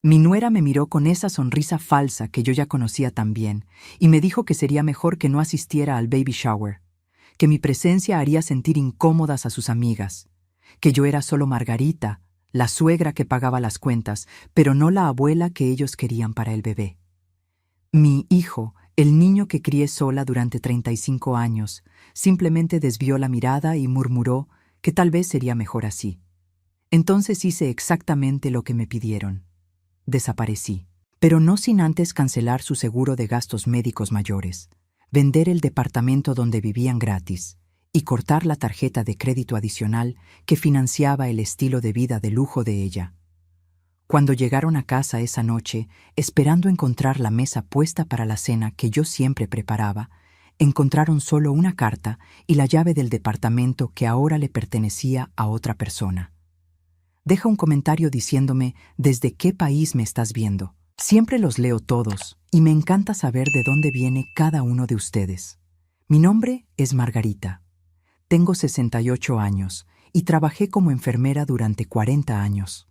Mi nuera me miró con esa sonrisa falsa que yo ya conocía tan bien y me dijo que sería mejor que no asistiera al baby shower, que mi presencia haría sentir incómodas a sus amigas, que yo era solo Margarita, la suegra que pagaba las cuentas, pero no la abuela que ellos querían para el bebé. Mi hijo, el niño que crié sola durante 35 años, simplemente desvió la mirada y murmuró que tal vez sería mejor así. Entonces hice exactamente lo que me pidieron. Desaparecí, pero no sin antes cancelar su seguro de gastos médicos mayores, vender el departamento donde vivían gratis y cortar la tarjeta de crédito adicional que financiaba el estilo de vida de lujo de ella. Cuando llegaron a casa esa noche, esperando encontrar la mesa puesta para la cena que yo siempre preparaba, encontraron solo una carta y la llave del departamento que ahora le pertenecía a otra persona. Deja un comentario diciéndome desde qué país me estás viendo. Siempre los leo todos y me encanta saber de dónde viene cada uno de ustedes. Mi nombre es Margarita. Tengo 68 años y trabajé como enfermera durante 40 años.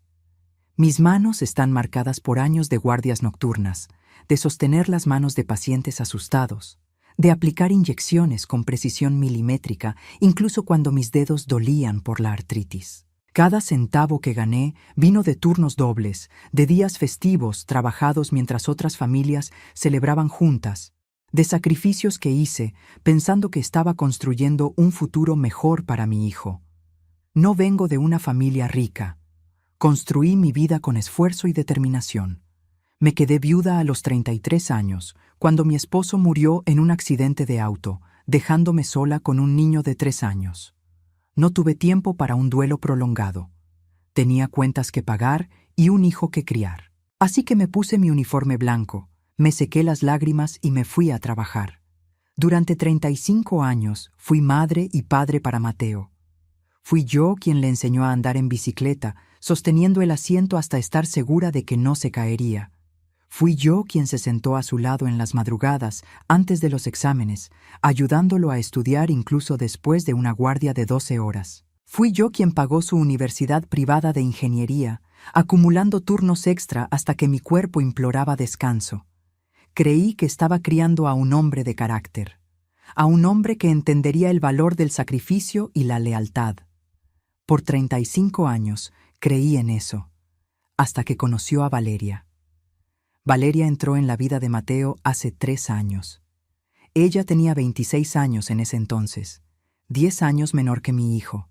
Mis manos están marcadas por años de guardias nocturnas, de sostener las manos de pacientes asustados, de aplicar inyecciones con precisión milimétrica, incluso cuando mis dedos dolían por la artritis. Cada centavo que gané vino de turnos dobles, de días festivos trabajados mientras otras familias celebraban juntas, de sacrificios que hice pensando que estaba construyendo un futuro mejor para mi hijo. No vengo de una familia rica. Construí mi vida con esfuerzo y determinación. Me quedé viuda a los 33 años, cuando mi esposo murió en un accidente de auto, dejándome sola con un niño de 3 años. No tuve tiempo para un duelo prolongado. Tenía cuentas que pagar y un hijo que criar. Así que me puse mi uniforme blanco, me sequé las lágrimas y me fui a trabajar. Durante 35 años fui madre y padre para Mateo. Fui yo quien le enseñó a andar en bicicleta, sosteniendo el asiento hasta estar segura de que no se caería. Fui yo quien se sentó a su lado en las madrugadas, antes de los exámenes, ayudándolo a estudiar incluso después de una guardia de 12 horas. Fui yo quien pagó su universidad privada de ingeniería, acumulando turnos extra hasta que mi cuerpo imploraba descanso. Creí que estaba criando a un hombre de carácter, a un hombre que entendería el valor del sacrificio y la lealtad. Por 35 años creí en eso, hasta que conoció a Valeria. Valeria entró en la vida de Mateo hace 3 años. Ella tenía 26 años en ese entonces, 10 años menor que mi hijo.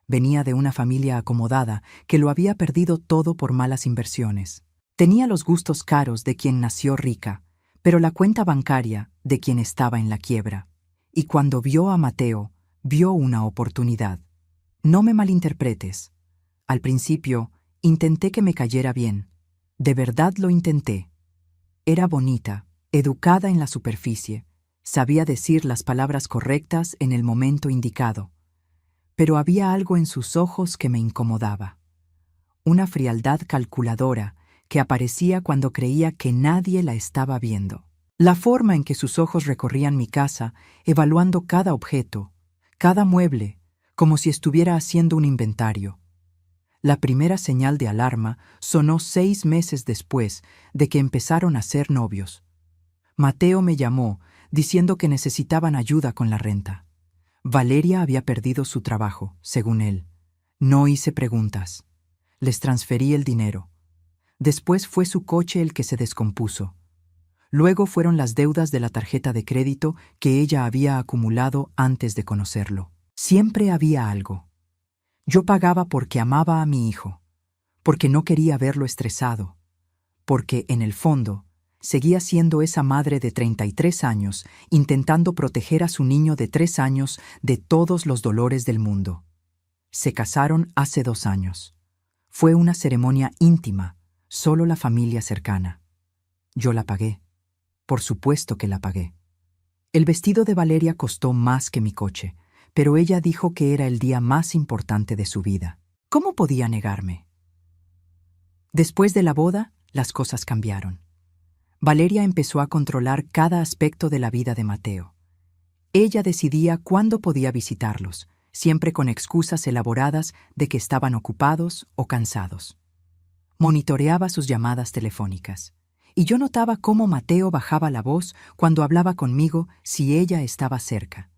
Venía de una familia acomodada que lo había perdido todo por malas inversiones. Tenía los gustos caros de quien nació rica, pero la cuenta bancaria de quien estaba en la quiebra. Y cuando vio a Mateo, vio una oportunidad. No me malinterpretes. Al principio, intenté que me cayera bien. De verdad lo intenté. Era bonita, educada en la superficie, sabía decir las palabras correctas en el momento indicado. Pero había algo en sus ojos que me incomodaba. Una frialdad calculadora que aparecía cuando creía que nadie la estaba viendo. La forma en que sus ojos recorrían mi casa, evaluando cada objeto, cada mueble, como si estuviera haciendo un inventario. La primera señal de alarma sonó 6 meses después de que empezaron a ser novios. Mateo me llamó diciendo que necesitaban ayuda con la renta. Valeria había perdido su trabajo, según él. No hice preguntas. Les transferí el dinero. Después fue su coche el que se descompuso. Luego fueron las deudas de la tarjeta de crédito que ella había acumulado antes de conocerlo. Siempre había algo. Yo pagaba porque amaba a mi hijo, porque no quería verlo estresado, porque, en el fondo, seguía siendo esa madre de 33 años intentando proteger a su niño de 3 años de todos los dolores del mundo. Se casaron hace 2 años. Fue una ceremonia íntima, solo la familia cercana. Yo la pagué. Por supuesto que la pagué. El vestido de Valeria costó más que mi coche, pero ella dijo que era el día más importante de su vida. ¿Cómo podía negarme? Después de la boda, las cosas cambiaron. Valeria empezó a controlar cada aspecto de la vida de Mateo. Ella decidía cuándo podía visitarlos, siempre con excusas elaboradas de que estaban ocupados o cansados. Monitoreaba sus llamadas telefónicas. Y yo notaba cómo Mateo bajaba la voz cuando hablaba conmigo si ella estaba cerca.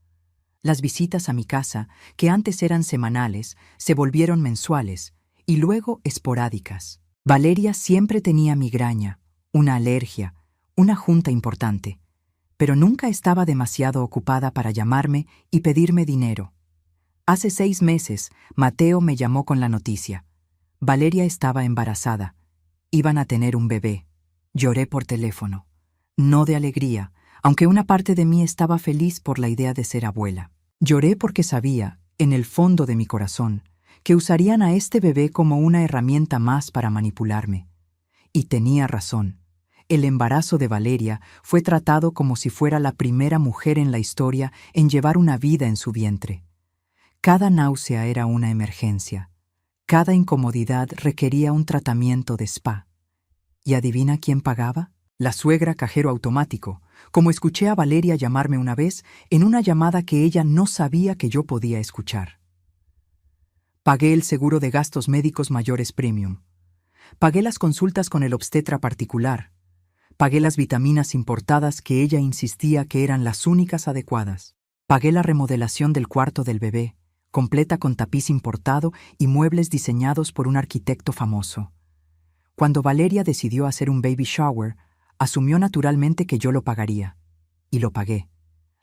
Las visitas a mi casa, que antes eran semanales, se volvieron mensuales y luego esporádicas. Valeria siempre tenía migraña, una alergia, una junta importante, pero nunca estaba demasiado ocupada para llamarme y pedirme dinero. Hace 6 meses, Mateo me llamó con la noticia. Valeria estaba embarazada. Iban a tener un bebé. Lloré por teléfono. No de alegría, aunque una parte de mí estaba feliz por la idea de ser abuela. Lloré porque sabía, en el fondo de mi corazón, que usarían a este bebé como una herramienta más para manipularme. Y tenía razón. El embarazo de Valeria fue tratado como si fuera la primera mujer en la historia en llevar una vida en su vientre. Cada náusea era una emergencia. Cada incomodidad requería un tratamiento de spa. ¿Y adivina quién pagaba? La suegra cajero automático, como escuché a Valeria llamarme una vez en una llamada que ella no sabía que yo podía escuchar. Pagué el seguro de gastos médicos mayores premium. Pagué las consultas con el obstetra particular. Pagué las vitaminas importadas que ella insistía que eran las únicas adecuadas. Pagué la remodelación del cuarto del bebé, completa con tapiz importado y muebles diseñados por un arquitecto famoso. Cuando Valeria decidió hacer un baby shower, asumió naturalmente que yo lo pagaría. Y lo pagué.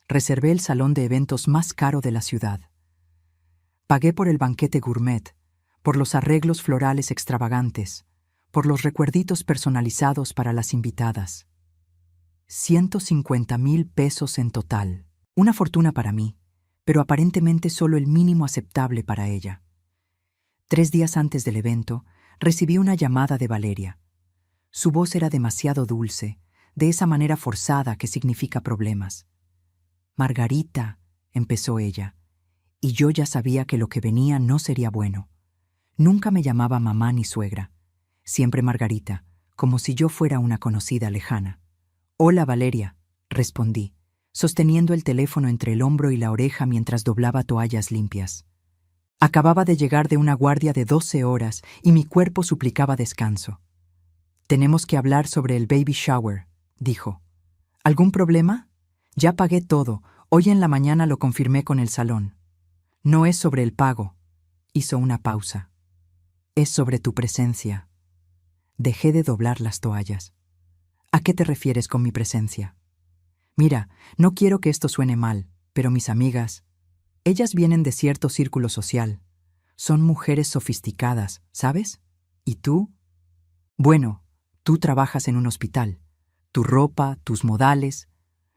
Reservé el salón de eventos más caro de la ciudad. Pagué por el banquete gourmet, por los arreglos florales extravagantes, por los recuerditos personalizados para las invitadas. 150,000 pesos en total. Una fortuna para mí, pero aparentemente solo el mínimo aceptable para ella. 3 días antes del evento, recibí una llamada de Valeria. Su voz era demasiado dulce, de esa manera forzada que significa problemas. «Margarita», empezó ella, y yo ya sabía que lo que venía no sería bueno. Nunca me llamaba mamá ni suegra. Siempre Margarita, como si yo fuera una conocida lejana. «Hola, Valeria», respondí, sosteniendo el teléfono entre el hombro y la oreja mientras doblaba toallas limpias. Acababa de llegar de una guardia de 12 horas y mi cuerpo suplicaba descanso. «Tenemos que hablar sobre el baby shower», dijo. «¿Algún problema? Ya pagué todo. Hoy en la mañana lo confirmé con el salón». «No es sobre el pago», hizo una pausa. «Es sobre tu presencia». Dejé de doblar las toallas. «¿A qué te refieres con mi presencia?» «Mira, no quiero que esto suene mal, pero mis amigas, ellas vienen de cierto círculo social. Son mujeres sofisticadas, ¿sabes? ¿Y tú? Bueno, tú trabajas en un hospital. Tu ropa, tus modales,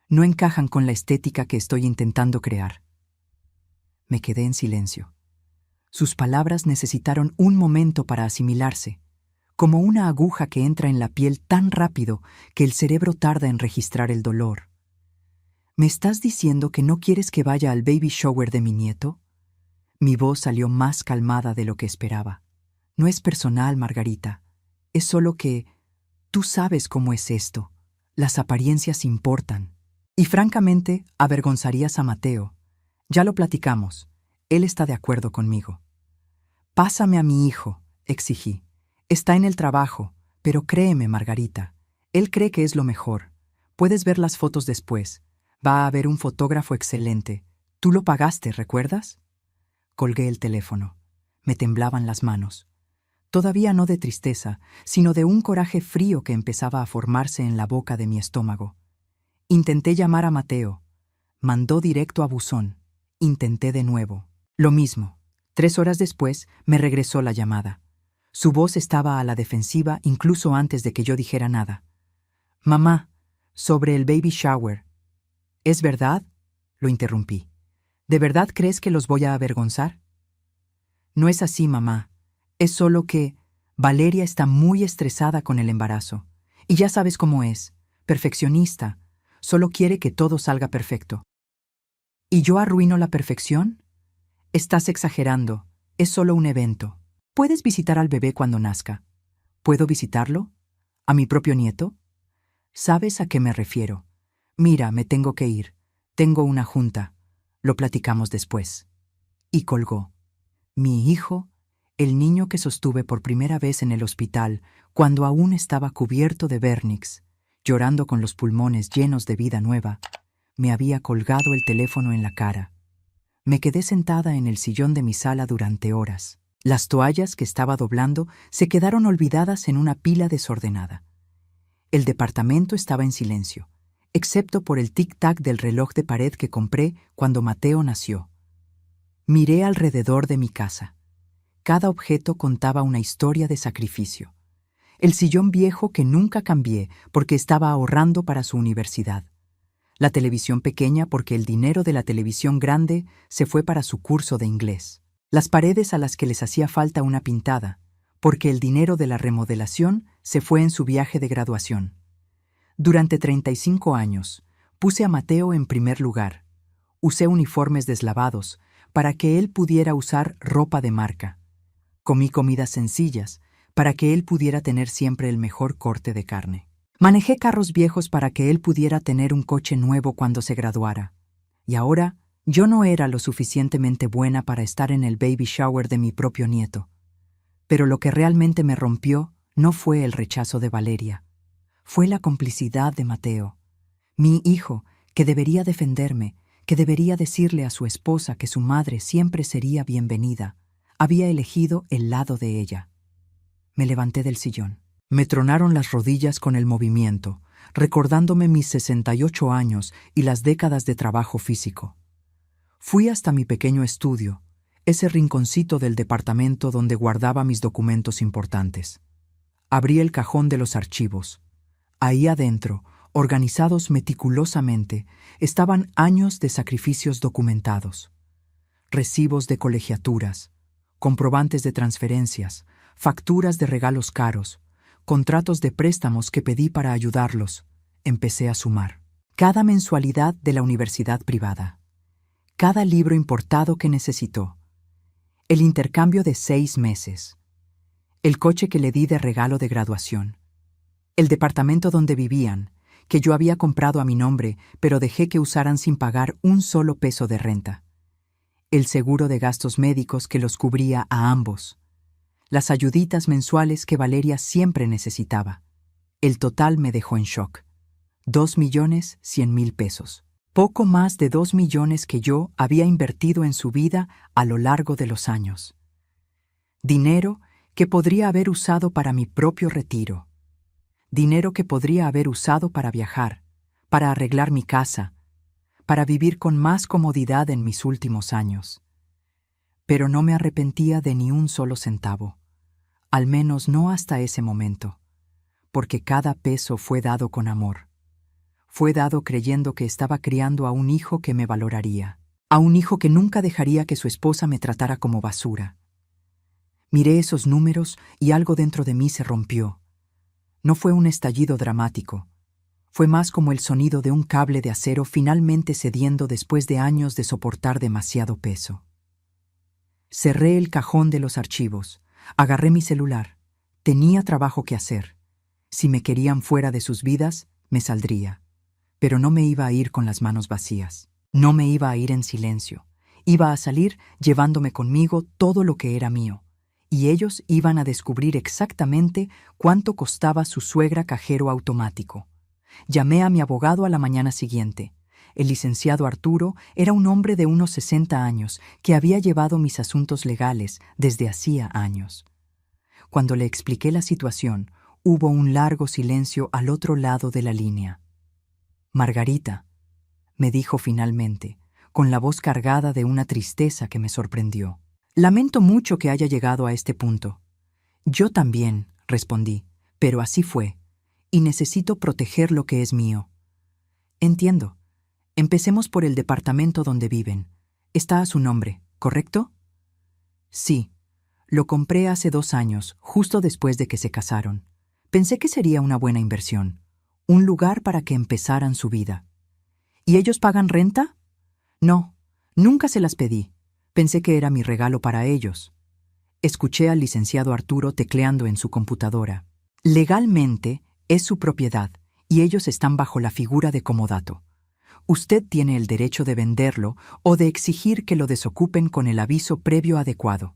no encajan con la estética que estoy intentando crear». Me quedé en silencio. Sus palabras necesitaron un momento para asimilarse, como una aguja que entra en la piel tan rápido que el cerebro tarda en registrar el dolor. «¿Me estás diciendo que no quieres que vaya al baby shower de mi nieto?» Mi voz salió más calmada de lo que esperaba. «No es personal, Margarita. Es solo que tú sabes cómo es esto. Las apariencias importan. Y francamente, avergonzarías a Mateo. Ya lo platicamos. Él está de acuerdo conmigo». «Pásame a mi hijo», exigí. «Está en el trabajo, pero créeme, Margarita. Él cree que es lo mejor. Puedes ver las fotos después. Va a haber un fotógrafo excelente. Tú lo pagaste, ¿recuerdas?» Colgué el teléfono. Me temblaban las manos. Todavía no de tristeza, sino de un coraje frío que empezaba a formarse en la boca de mi estómago. Intenté llamar a Mateo. Mandó directo a buzón. Intenté de nuevo. Lo mismo. 3 horas después me regresó la llamada. Su voz estaba a la defensiva incluso antes de que yo dijera nada. «Mamá, sobre el baby shower». «¿Es verdad?», lo interrumpí. «¿De verdad crees que los voy a avergonzar?» «No es así, mamá. Es solo que Valeria está muy estresada con el embarazo. Y ya sabes cómo es. Perfeccionista. Solo quiere que todo salga perfecto». «¿Y yo arruino la perfección?» «Estás exagerando. Es solo un evento. Puedes visitar al bebé cuando nazca». «¿Puedo visitarlo? ¿A mi propio nieto?» «¿Sabes a qué me refiero? Mira, me tengo que ir. Tengo una junta. Lo platicamos después». Y colgó. Mi hijo El niño que sostuve por primera vez en el hospital, cuando aún estaba cubierto de vernix, llorando con los pulmones llenos de vida nueva, me había colgado el teléfono en la cara. Me quedé sentada en el sillón de mi sala durante horas. Las toallas que estaba doblando se quedaron olvidadas en una pila desordenada. El departamento estaba en silencio, excepto por el tic-tac del reloj de pared que compré cuando Mateo nació. Miré alrededor de mi casa. Cada objeto contaba una historia de sacrificio. El sillón viejo que nunca cambié porque estaba ahorrando para su universidad. La televisión pequeña porque el dinero de la televisión grande se fue para su curso de inglés. Las paredes a las que les hacía falta una pintada, porque el dinero de la remodelación se fue en su viaje de graduación. Durante 35 años, puse a Mateo en primer lugar. Usé uniformes deslavados para que él pudiera usar ropa de marca. Comí comidas sencillas para que él pudiera tener siempre el mejor corte de carne. Manejé carros viejos para que él pudiera tener un coche nuevo cuando se graduara. Y ahora, yo no era lo suficientemente buena para estar en el baby shower de mi propio nieto. Pero lo que realmente me rompió no fue el rechazo de Valeria. Fue la complicidad de Mateo. Mi hijo, que debería defenderme, que debería decirle a su esposa que su madre siempre sería bienvenida, había elegido el lado de ella. Me levanté del sillón. Me tronaron las rodillas con el movimiento, recordándome mis 68 años y las décadas de trabajo físico. Fui hasta mi pequeño estudio, ese rinconcito del departamento donde guardaba mis documentos importantes. Abrí el cajón de los archivos. Ahí adentro, organizados meticulosamente, estaban años de sacrificios documentados. Recibos de colegiaturas, comprobantes de transferencias, facturas de regalos caros, contratos de préstamos que pedí para ayudarlos. Empecé a sumar. Cada mensualidad de la universidad privada. Cada libro importado que necesitó. El intercambio de 6 meses. El coche que le di de regalo de graduación. El departamento donde vivían, que yo había comprado a mi nombre, pero dejé que usaran sin pagar un solo peso de renta. El seguro de gastos médicos que los cubría a ambos. Las ayuditas mensuales que Valeria siempre necesitaba. El total me dejó en shock. 2.100.000 pesos. Poco más de 2 millones que yo había invertido en su vida a lo largo de los años. Dinero que podría haber usado para mi propio retiro. Dinero que podría haber usado para viajar, para arreglar mi casa, para vivir con más comodidad en mis últimos años. Pero no me arrepentía de ni un solo centavo, al menos no hasta ese momento, porque cada peso fue dado con amor. Fue dado creyendo que estaba criando a un hijo que me valoraría, a un hijo que nunca dejaría que su esposa me tratara como basura. Miré esos números y algo dentro de mí se rompió. No fue un estallido dramático. Fue más como el sonido de un cable de acero finalmente cediendo después de años de soportar demasiado peso. Cerré el cajón de los archivos. Agarré mi celular. Tenía trabajo que hacer. Si me querían fuera de sus vidas, me saldría. Pero no me iba a ir con las manos vacías. No me iba a ir en silencio. Iba a salir llevándome conmigo todo lo que era mío. Y ellos iban a descubrir exactamente cuánto costaba su suegra cajero automático. Llamé a mi abogado a la mañana siguiente. El licenciado Arturo era un hombre de unos 60 años que había llevado mis asuntos legales desde hacía años. Cuando le expliqué la situación, hubo un largo silencio al otro lado de la línea. «Margarita», me dijo finalmente, con la voz cargada de una tristeza que me sorprendió. «Lamento mucho que haya llegado a este punto». «Yo también», respondí, «pero así fue, y necesito proteger lo que es mío». «Entiendo. Empecemos por el departamento donde viven. Está a su nombre, ¿correcto?» «Sí. Lo compré hace 2 años, justo después de que se casaron. Pensé que sería una buena inversión. Un lugar para que empezaran su vida». «¿Y ellos pagan renta?» «No, nunca se las pedí. Pensé que era mi regalo para ellos». Escuché al licenciado Arturo tecleando en su computadora. «Legalmente es su propiedad y ellos están bajo la figura de comodato. Usted tiene el derecho de venderlo o de exigir que lo desocupen con el aviso previo adecuado».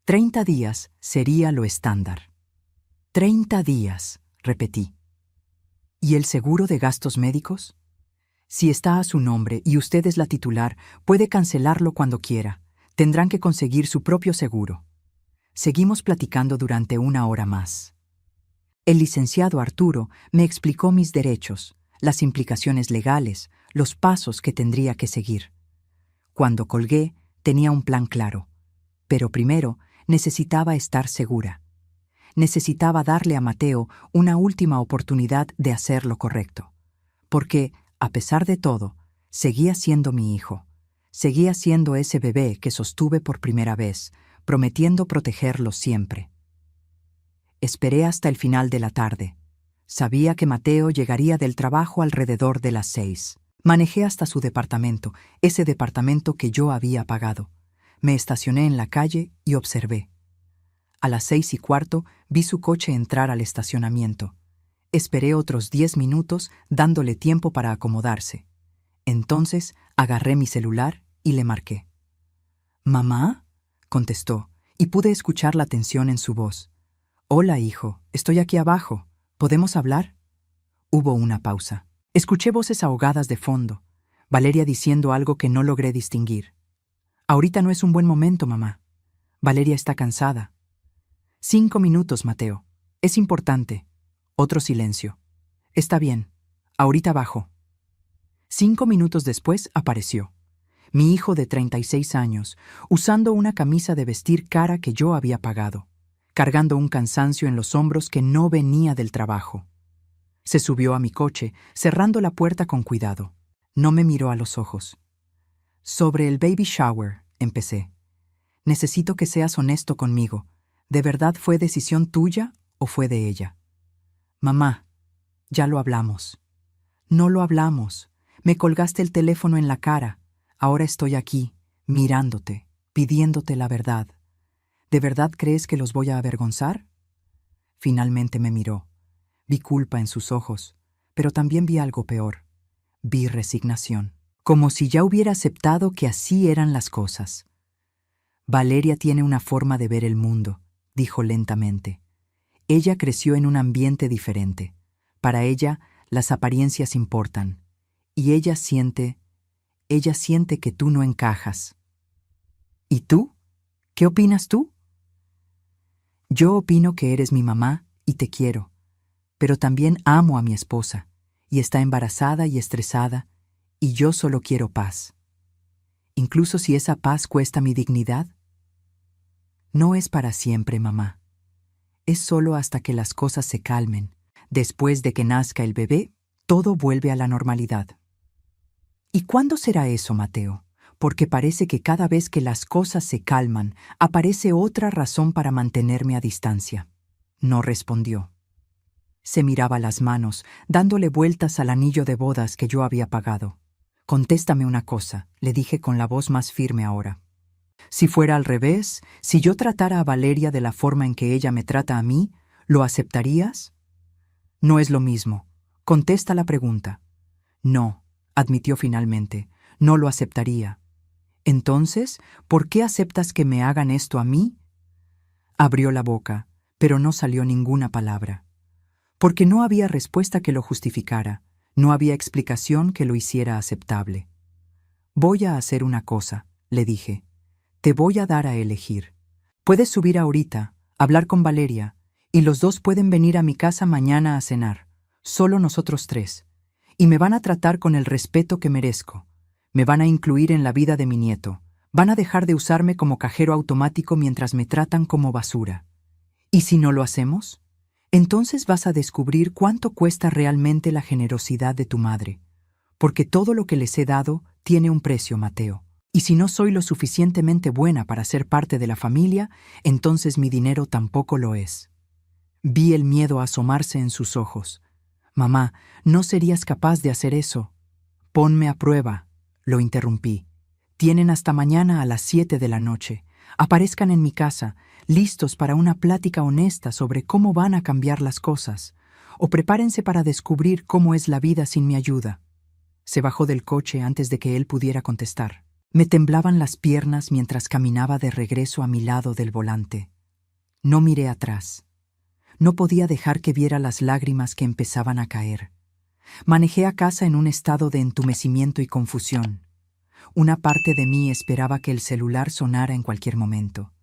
30 días sería lo estándar. 30 días, repetí. ¿Y el seguro de gastos médicos? Si está a su nombre y usted es la titular, puede cancelarlo cuando quiera. Tendrán que conseguir su propio seguro. Seguimos platicando durante 1 hora más. El licenciado Arturo me explicó mis derechos, las implicaciones legales, los pasos que tendría que seguir. Cuando colgué, tenía un plan claro. Pero primero, necesitaba estar segura. Necesitaba darle a Mateo una última oportunidad de hacer lo correcto. Porque, a pesar de todo, seguía siendo mi hijo. Seguía siendo ese bebé que sostuve por primera vez, prometiendo protegerlo siempre. Esperé hasta el final de la tarde. Sabía que Mateo llegaría del trabajo alrededor de las 6. Manejé hasta su departamento, ese departamento que yo había pagado. Me estacioné en la calle y observé. A las 6:15 vi su coche entrar al estacionamiento. Esperé otros 10 minutos dándole tiempo para acomodarse. Entonces agarré mi celular y le marqué. «¿Mamá?», contestó, y pude escuchar la tensión en su voz. «Hola, hijo, estoy aquí abajo. ¿Podemos hablar?». Hubo una pausa. Escuché voces ahogadas de fondo, Valeria diciendo algo que no logré distinguir. «Ahorita no es un buen momento, mamá. Valeria está cansada». 5 minutos, Mateo. Es importante. Otro silencio. «Está bien. Ahorita bajo». 5 minutos después apareció. Mi hijo de 36 años, usando una camisa de vestir cara que yo había pagado, cargando un cansancio en los hombros que no venía del trabajo. Se subió a mi coche, cerrando la puerta con cuidado. No me miró a los ojos. «Sobre el baby shower», empecé. «Necesito que seas honesto conmigo. ¿De verdad fue decisión tuya o fue de ella?». «Mamá, ya lo hablamos». «No lo hablamos. Me colgaste el teléfono en la cara. Ahora estoy aquí, mirándote, pidiéndote la verdad. ¿De verdad crees que los voy a avergonzar?». Finalmente me miró. Vi culpa en sus ojos, pero también vi algo peor. Vi resignación, como si ya hubiera aceptado que así eran las cosas. «Valeria tiene una forma de ver el mundo», dijo lentamente. «Ella creció en un ambiente diferente. Para ella, las apariencias importan. Y ella siente que tú no encajas». «¿Y tú? ¿Qué opinas tú?». «Yo opino que eres mi mamá y te quiero, pero también amo a mi esposa, y está embarazada y estresada, y yo solo quiero paz. Incluso si esa paz cuesta mi dignidad». «No es para siempre, mamá. Es solo hasta que las cosas se calmen. Después de que nazca el bebé, todo vuelve a la normalidad». «¿Y cuándo será eso, Mateo? Porque parece que cada vez que las cosas se calman, aparece otra razón para mantenerme a distancia». No respondió. Se miraba las manos, dándole vueltas al anillo de bodas que yo había pagado. «Contéstame una cosa», le dije con la voz más firme ahora. «Si fuera al revés, si yo tratara a Valeria de la forma en que ella me trata a mí, ¿lo aceptarías?». «No es lo mismo. Contesta la pregunta». «No», admitió finalmente, «no lo aceptaría». «Entonces, ¿por qué aceptas que me hagan esto a mí?». Abrió la boca, pero no salió ninguna palabra. Porque no había respuesta que lo justificara, no había explicación que lo hiciera aceptable. «Voy a hacer una cosa», le dije. «Te voy a dar a elegir. Puedes subir ahorita, hablar con Valeria, y los dos pueden venir a mi casa mañana a cenar, solo nosotros 3, y me van a tratar con el respeto que merezco. Me van a incluir en la vida de mi nieto. Van a dejar de usarme como cajero automático mientras me tratan como basura. ¿Y si no lo hacemos? Entonces vas a descubrir cuánto cuesta realmente la generosidad de tu madre. Porque todo lo que les he dado tiene un precio, Mateo. Y si no soy lo suficientemente buena para ser parte de la familia, entonces mi dinero tampoco lo es». Vi el miedo asomarse en sus ojos. «Mamá, no serías capaz de hacer eso». «Ponme a prueba», lo interrumpí. «Tienen hasta mañana a las 7 de la noche. Aparezcan en mi casa, listos para una plática honesta sobre cómo van a cambiar las cosas. O prepárense para descubrir cómo es la vida sin mi ayuda». Se bajó del coche antes de que él pudiera contestar. Me temblaban las piernas mientras caminaba de regreso a mi lado del volante. No miré atrás. No podía dejar que viera las lágrimas que empezaban a caer. Manejé a casa en un estado de entumecimiento y confusión. Una parte de mí esperaba que el celular sonara en cualquier momento.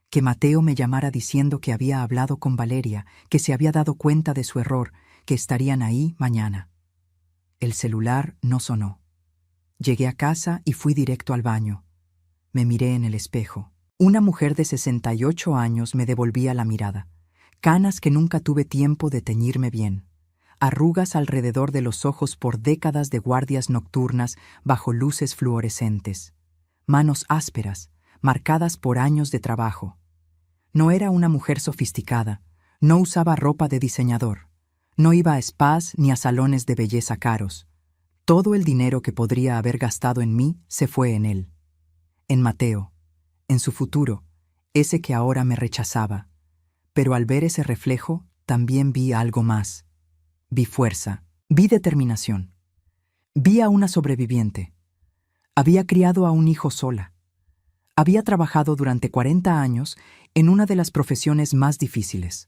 Que Mateo me llamara diciendo que había hablado con Valeria, que se había dado cuenta de su error, que estarían ahí mañana. El celular no sonó. Llegué a casa y fui directo al baño. Me miré en el espejo. Una mujer de 68 años me devolvía la mirada. Canas que nunca tuve tiempo de teñirme bien. Arrugas alrededor de los ojos por décadas de guardias nocturnas bajo luces fluorescentes. Manos ásperas, marcadas por años de trabajo. No era una mujer sofisticada, no usaba ropa de diseñador, no iba a spas ni a salones de belleza caros. Todo el dinero que podría haber gastado en mí se fue en él. En Mateo, en su futuro, ese que ahora me rechazaba. Pero al ver ese reflejo, también vi algo más. Vi fuerza, vi determinación. Vi a una sobreviviente. Había criado a un hijo sola. Había trabajado durante 40 años en una de las profesiones más difíciles.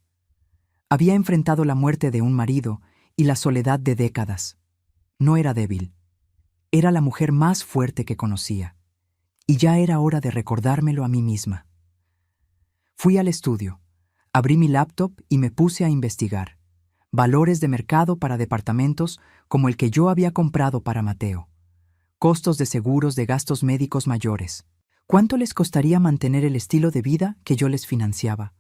Había enfrentado la muerte de un marido y la soledad de décadas. No era débil. Era la mujer más fuerte que conocía. Y ya era hora de recordármelo a mí misma. Fui al estudio, abrí mi laptop y me puse a investigar. Valores de mercado para departamentos como el que yo había comprado para Mateo. Costos de seguros de gastos médicos mayores. ¿Cuánto les costaría mantener el estilo de vida que yo les financiaba?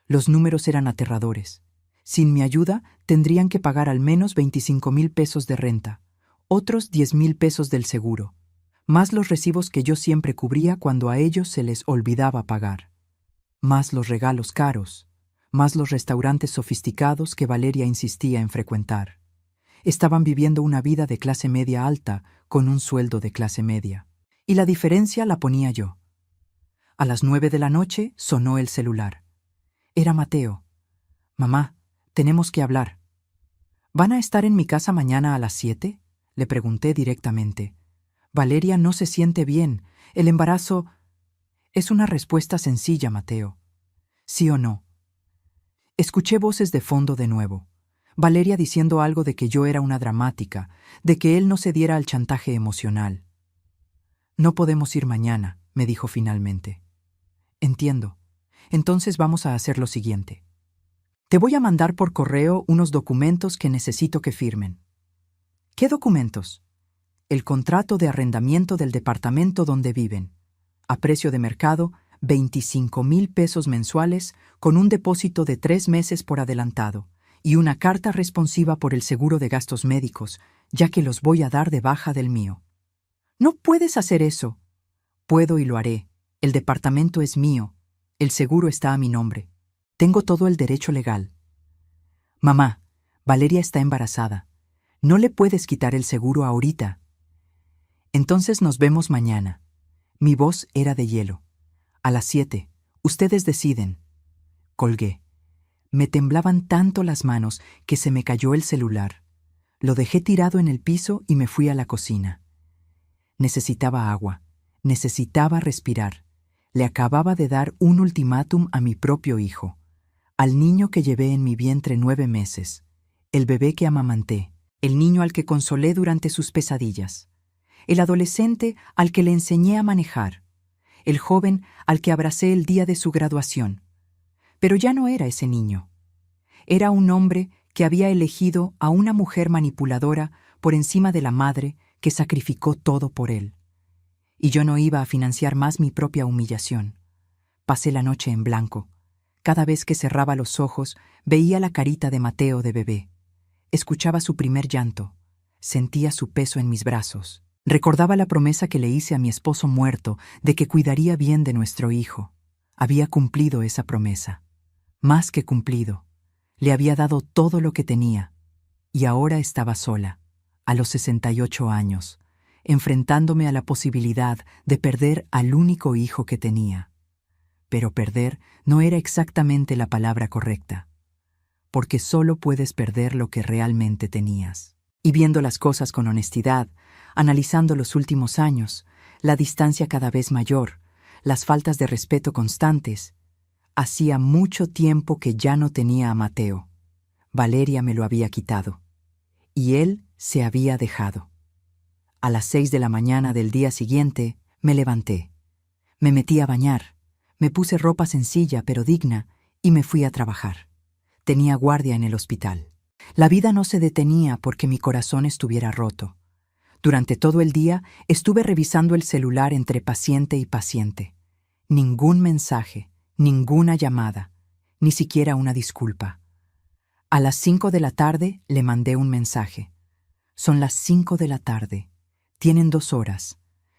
Los números eran aterradores. Sin mi ayuda, tendrían que pagar al menos 25,000 pesos de renta, otros 10,000 pesos del seguro, más los recibos que yo siempre cubría cuando a ellos se les olvidaba pagar, más los regalos caros, más los restaurantes sofisticados que Valeria insistía en frecuentar. Estaban viviendo una vida de clase media alta con un sueldo de clase media. Y la diferencia la ponía yo. A las 9 de la noche sonó el celular. Era Mateo. «Mamá, tenemos que hablar». «¿Van a estar en mi casa mañana a las 7?» Le pregunté directamente. «Valeria no se siente bien. El embarazo...» «Es una respuesta sencilla, Mateo. ¿Sí o no?» Escuché voces de fondo de nuevo. Valeria diciendo algo de que yo era una dramática, de que él no cediera al chantaje emocional. «No podemos ir mañana», me dijo finalmente. «Entiendo. Entonces vamos a hacer lo siguiente. Te voy a mandar por correo unos documentos que necesito que firmen». «¿Qué documentos?» «El contrato de arrendamiento del departamento donde viven. A precio de mercado, 25,000 pesos mensuales con un depósito de 3 meses por adelantado y una carta responsiva por el seguro de gastos médicos, ya que los voy a dar de baja del mío». «No puedes hacer eso». «Puedo y lo haré. El departamento es mío. El seguro está a mi nombre. Tengo todo el derecho legal». «Mamá, Valeria está embarazada. No le puedes quitar el seguro ahorita». «Entonces nos vemos mañana». Mi voz era de hielo. «A las 7. Ustedes deciden». Colgué. Me temblaban tanto las manos que se me cayó el celular. Lo dejé tirado en el piso y me fui a la cocina. Necesitaba agua. Necesitaba respirar. Le acababa de dar un ultimátum a mi propio hijo, al niño que llevé en mi vientre 9 meses, el bebé que amamanté, el niño al que consolé durante sus pesadillas, el adolescente al que le enseñé a manejar, el joven al que abracé el día de su graduación. Pero ya no era ese niño. Era un hombre que había elegido a una mujer manipuladora por encima de la madre que sacrificó todo por él. Y yo no iba a financiar más mi propia humillación. Pasé la noche en blanco. Cada vez que cerraba los ojos, veía la carita de Mateo de bebé. Escuchaba su primer llanto. Sentía su peso en mis brazos. Recordaba la promesa que le hice a mi esposo muerto de que cuidaría bien de nuestro hijo. Había cumplido esa promesa. Más que cumplido. Le había dado todo lo que tenía. Y ahora estaba sola, a los 68 años, enfrentándome a la posibilidad de perder al único hijo que tenía. Pero perder no era exactamente la palabra correcta, porque solo puedes perder lo que realmente tenías. Y viendo las cosas con honestidad, analizando los últimos años, la distancia cada vez mayor, las faltas de respeto constantes. Hacía mucho tiempo que ya no tenía a Mateo. Valeria me lo había quitado. Y él se había dejado. A las 6 de la mañana del día siguiente, me levanté. Me metí a bañar, me puse ropa sencilla pero digna y me fui a trabajar. Tenía guardia en el hospital. La vida no se detenía porque mi corazón estuviera roto. Durante todo el día estuve revisando el celular entre paciente y paciente. Ningún mensaje, ninguna llamada, ni siquiera una disculpa. A las 5 de la tarde le mandé un mensaje. Son las 5 de la tarde. Tienen 2 horas.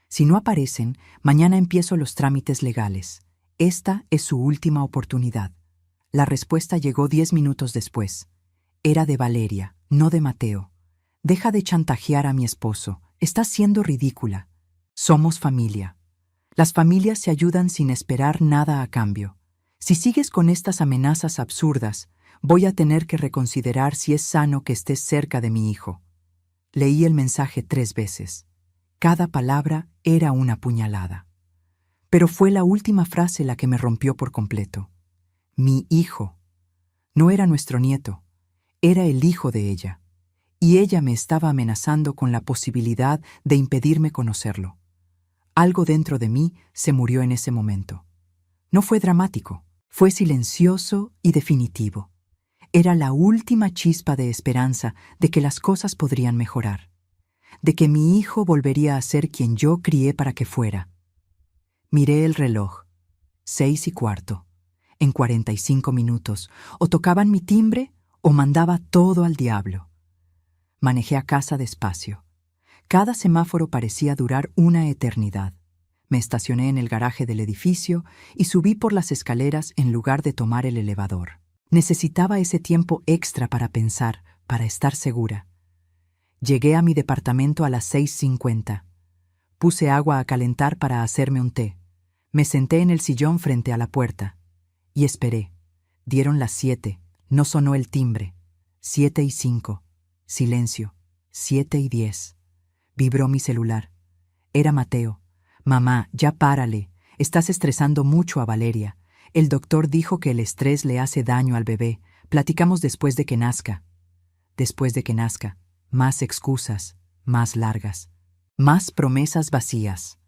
Si no aparecen, mañana empiezo los trámites legales. Esta es su última oportunidad. La respuesta llegó 10 minutos después. Era de Valeria, no de Mateo. Deja de chantajear a mi esposo. Estás siendo ridícula. Somos familia. Las familias se ayudan sin esperar nada a cambio. Si sigues con estas amenazas absurdas, voy a tener que reconsiderar si es sano que estés cerca de mi hijo. Leí el mensaje 3 veces. Cada palabra era una puñalada. Pero fue la última frase la que me rompió por completo. Mi hijo. No era nuestro nieto, era el hijo de ella. Y ella me estaba amenazando con la posibilidad de impedirme conocerlo. Algo dentro de mí se murió en ese momento. No fue dramático, fue silencioso y definitivo. Era la última chispa de esperanza de que las cosas podrían mejorar, de que mi hijo volvería a ser quien yo crié para que fuera. Miré el reloj. 6:15. En 45 minutos, o tocaban mi timbre o mandaba todo al diablo. Manejé a casa despacio. Cada semáforo parecía durar una eternidad. Me estacioné en el garaje del edificio y subí por las escaleras en lugar de tomar el elevador. Necesitaba ese tiempo extra para pensar, para estar segura. Llegué a mi departamento a las 6:50. Puse agua a calentar para hacerme un té. Me senté en el sillón frente a la puerta. Y esperé. Dieron las 7. No sonó el timbre. 7:05. Silencio. 7:10. Vibró mi celular. Era Mateo. Mamá, ya párale. Estás estresando mucho a Valeria. El doctor dijo que el estrés le hace daño al bebé. Platicamos después de que nazca. Después de que nazca. Más excusas, más largas. Más promesas vacías.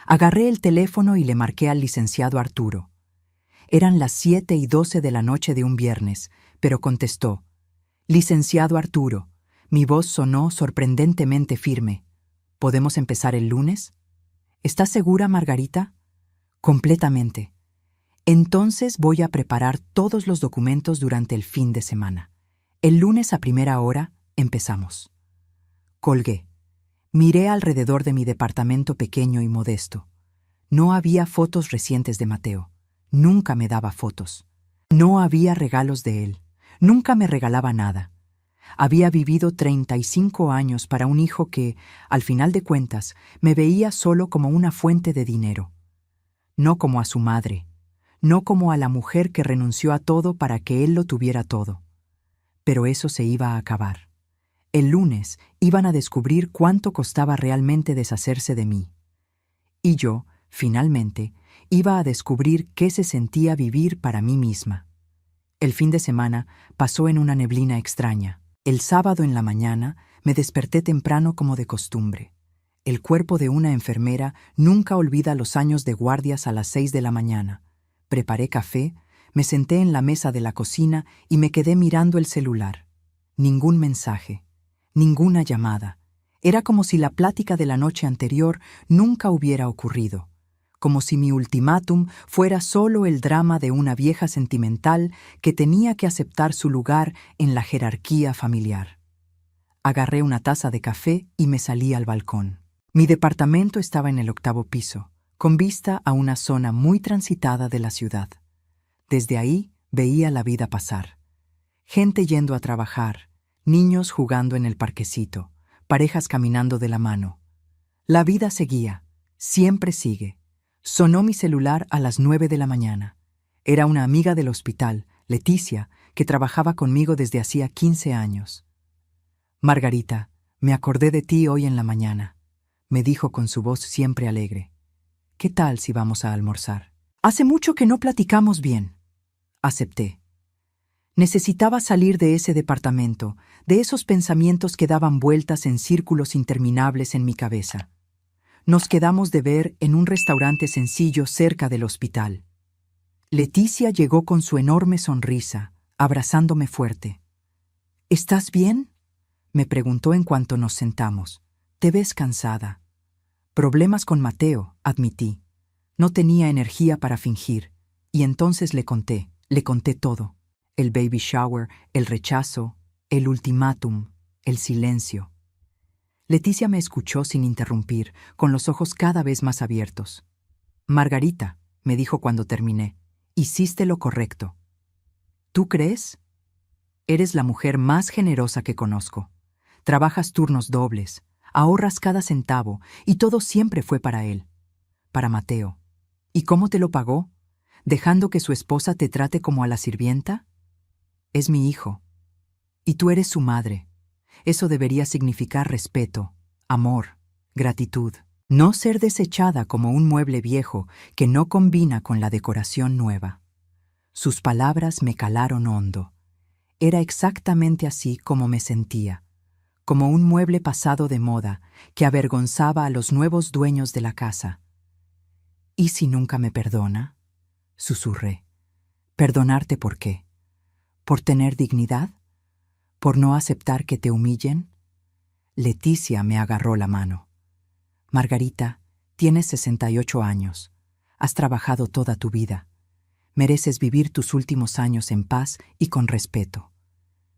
Agarré el teléfono y le marqué al licenciado Arturo. Eran las 7:12 de la noche de un viernes, pero contestó. Licenciado Arturo, mi voz sonó sorprendentemente firme. ¿Podemos empezar el lunes? ¿Estás segura, Margarita? Completamente. Entonces voy a preparar todos los documentos durante el fin de semana. El lunes a primera hora empezamos. Colgué. Miré alrededor de mi departamento pequeño y modesto. No había fotos recientes de Mateo. Nunca me daba fotos. No había regalos de él. Nunca me regalaba nada. Había vivido 35 años para un hijo que, al final de cuentas, me veía solo como una fuente de dinero. No como a su madre. No como a la mujer que renunció a todo para que él lo tuviera todo. Pero eso se iba a acabar. El lunes iban a descubrir cuánto costaba realmente deshacerse de mí. Y yo, finalmente, iba a descubrir qué se sentía vivir para mí misma. El fin de semana pasó en una neblina extraña. El sábado en la mañana me desperté temprano como de costumbre. El cuerpo de una enfermera nunca olvida los años de guardias a las 6 de la mañana. Preparé café, me senté en la mesa de la cocina y me quedé mirando el celular. Ningún mensaje. Ninguna llamada. Era como si la plática de la noche anterior nunca hubiera ocurrido. Como si mi ultimátum fuera solo el drama de una vieja sentimental que tenía que aceptar su lugar en la jerarquía familiar. Agarré una taza de café y me salí al balcón. Mi departamento estaba en el 8º piso, con vista a una zona muy transitada de la ciudad. Desde ahí veía la vida pasar. Gente yendo a trabajar, niños jugando en el parquecito, parejas caminando de la mano. La vida seguía, siempre sigue. Sonó mi celular a las 9 de la mañana. Era una amiga del hospital, Leticia, que trabajaba conmigo desde hacía 15 años. Margarita, me acordé de ti hoy en la mañana. me dijo con su voz siempre alegre. ¿Qué tal si vamos a almorzar? Hace mucho que no platicamos bien. Acepté. Necesitaba salir de ese departamento, de esos pensamientos que daban vueltas en círculos interminables en mi cabeza. Nos quedamos de ver en un restaurante sencillo cerca del hospital. Leticia llegó con su enorme sonrisa, abrazándome fuerte. ¿Estás bien?, me preguntó en cuanto nos sentamos. Te ves cansada. Problemas con Mateo, admití. No tenía energía para fingir, y entonces le conté todo. El baby shower, el rechazo, el ultimátum, el silencio. Leticia me escuchó sin interrumpir, con los ojos cada vez más abiertos. Margarita, me dijo cuando terminé, hiciste lo correcto. ¿Tú crees? Eres la mujer más generosa que conozco. Trabajas turnos dobles, ahorras cada centavo, y todo siempre fue para él, para Mateo. ¿Y cómo te lo pagó? ¿Dejando que su esposa te trate como a la sirvienta? Es mi hijo. Y tú eres su madre. Eso debería significar respeto, amor, gratitud. No ser desechada como un mueble viejo que no combina con la decoración nueva. Sus palabras me calaron hondo. Era exactamente así como me sentía, como un mueble pasado de moda que avergonzaba a los nuevos dueños de la casa. ¿Y si nunca me perdona?, susurré. ¿Perdonarte por qué? ¿Por tener dignidad? ¿Por no aceptar que te humillen? Leticia me agarró la mano. Margarita, tienes 68 años. Has trabajado toda tu vida. Mereces vivir tus últimos años en paz y con respeto.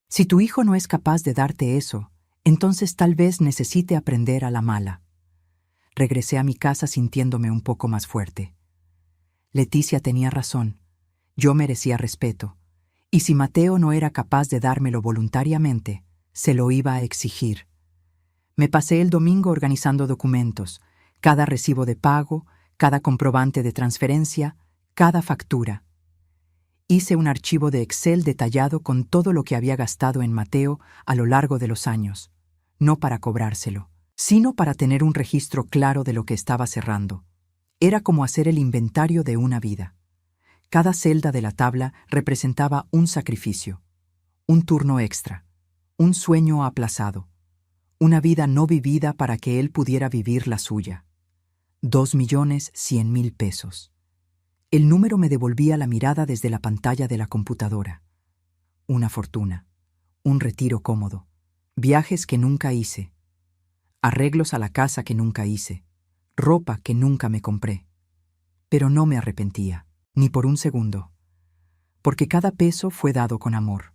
Si tu hijo no es capaz de darte eso, entonces tal vez necesite aprender a la mala. Regresé a mi casa sintiéndome un poco más fuerte. Leticia tenía razón. Yo merecía respeto. Y si Mateo no era capaz de dármelo voluntariamente, se lo iba a exigir. Me pasé el domingo organizando documentos, cada recibo de pago, cada comprobante de transferencia, cada factura. Hice un archivo de Excel detallado con todo lo que había gastado en Mateo a lo largo de los años, no para cobrárselo, sino para tener un registro claro de lo que estaba cerrando. Era como hacer el inventario de una vida. Cada celda de la tabla representaba un sacrificio, un turno extra, un sueño aplazado, una vida no vivida para que él pudiera vivir la suya. 2.100.000 pesos. El número me devolvía la mirada desde la pantalla de la computadora. Una fortuna, un retiro cómodo, viajes que nunca hice, arreglos a la casa que nunca hice, ropa que nunca me compré. Pero no me arrepentía, ni por un segundo, porque cada peso fue dado con amor.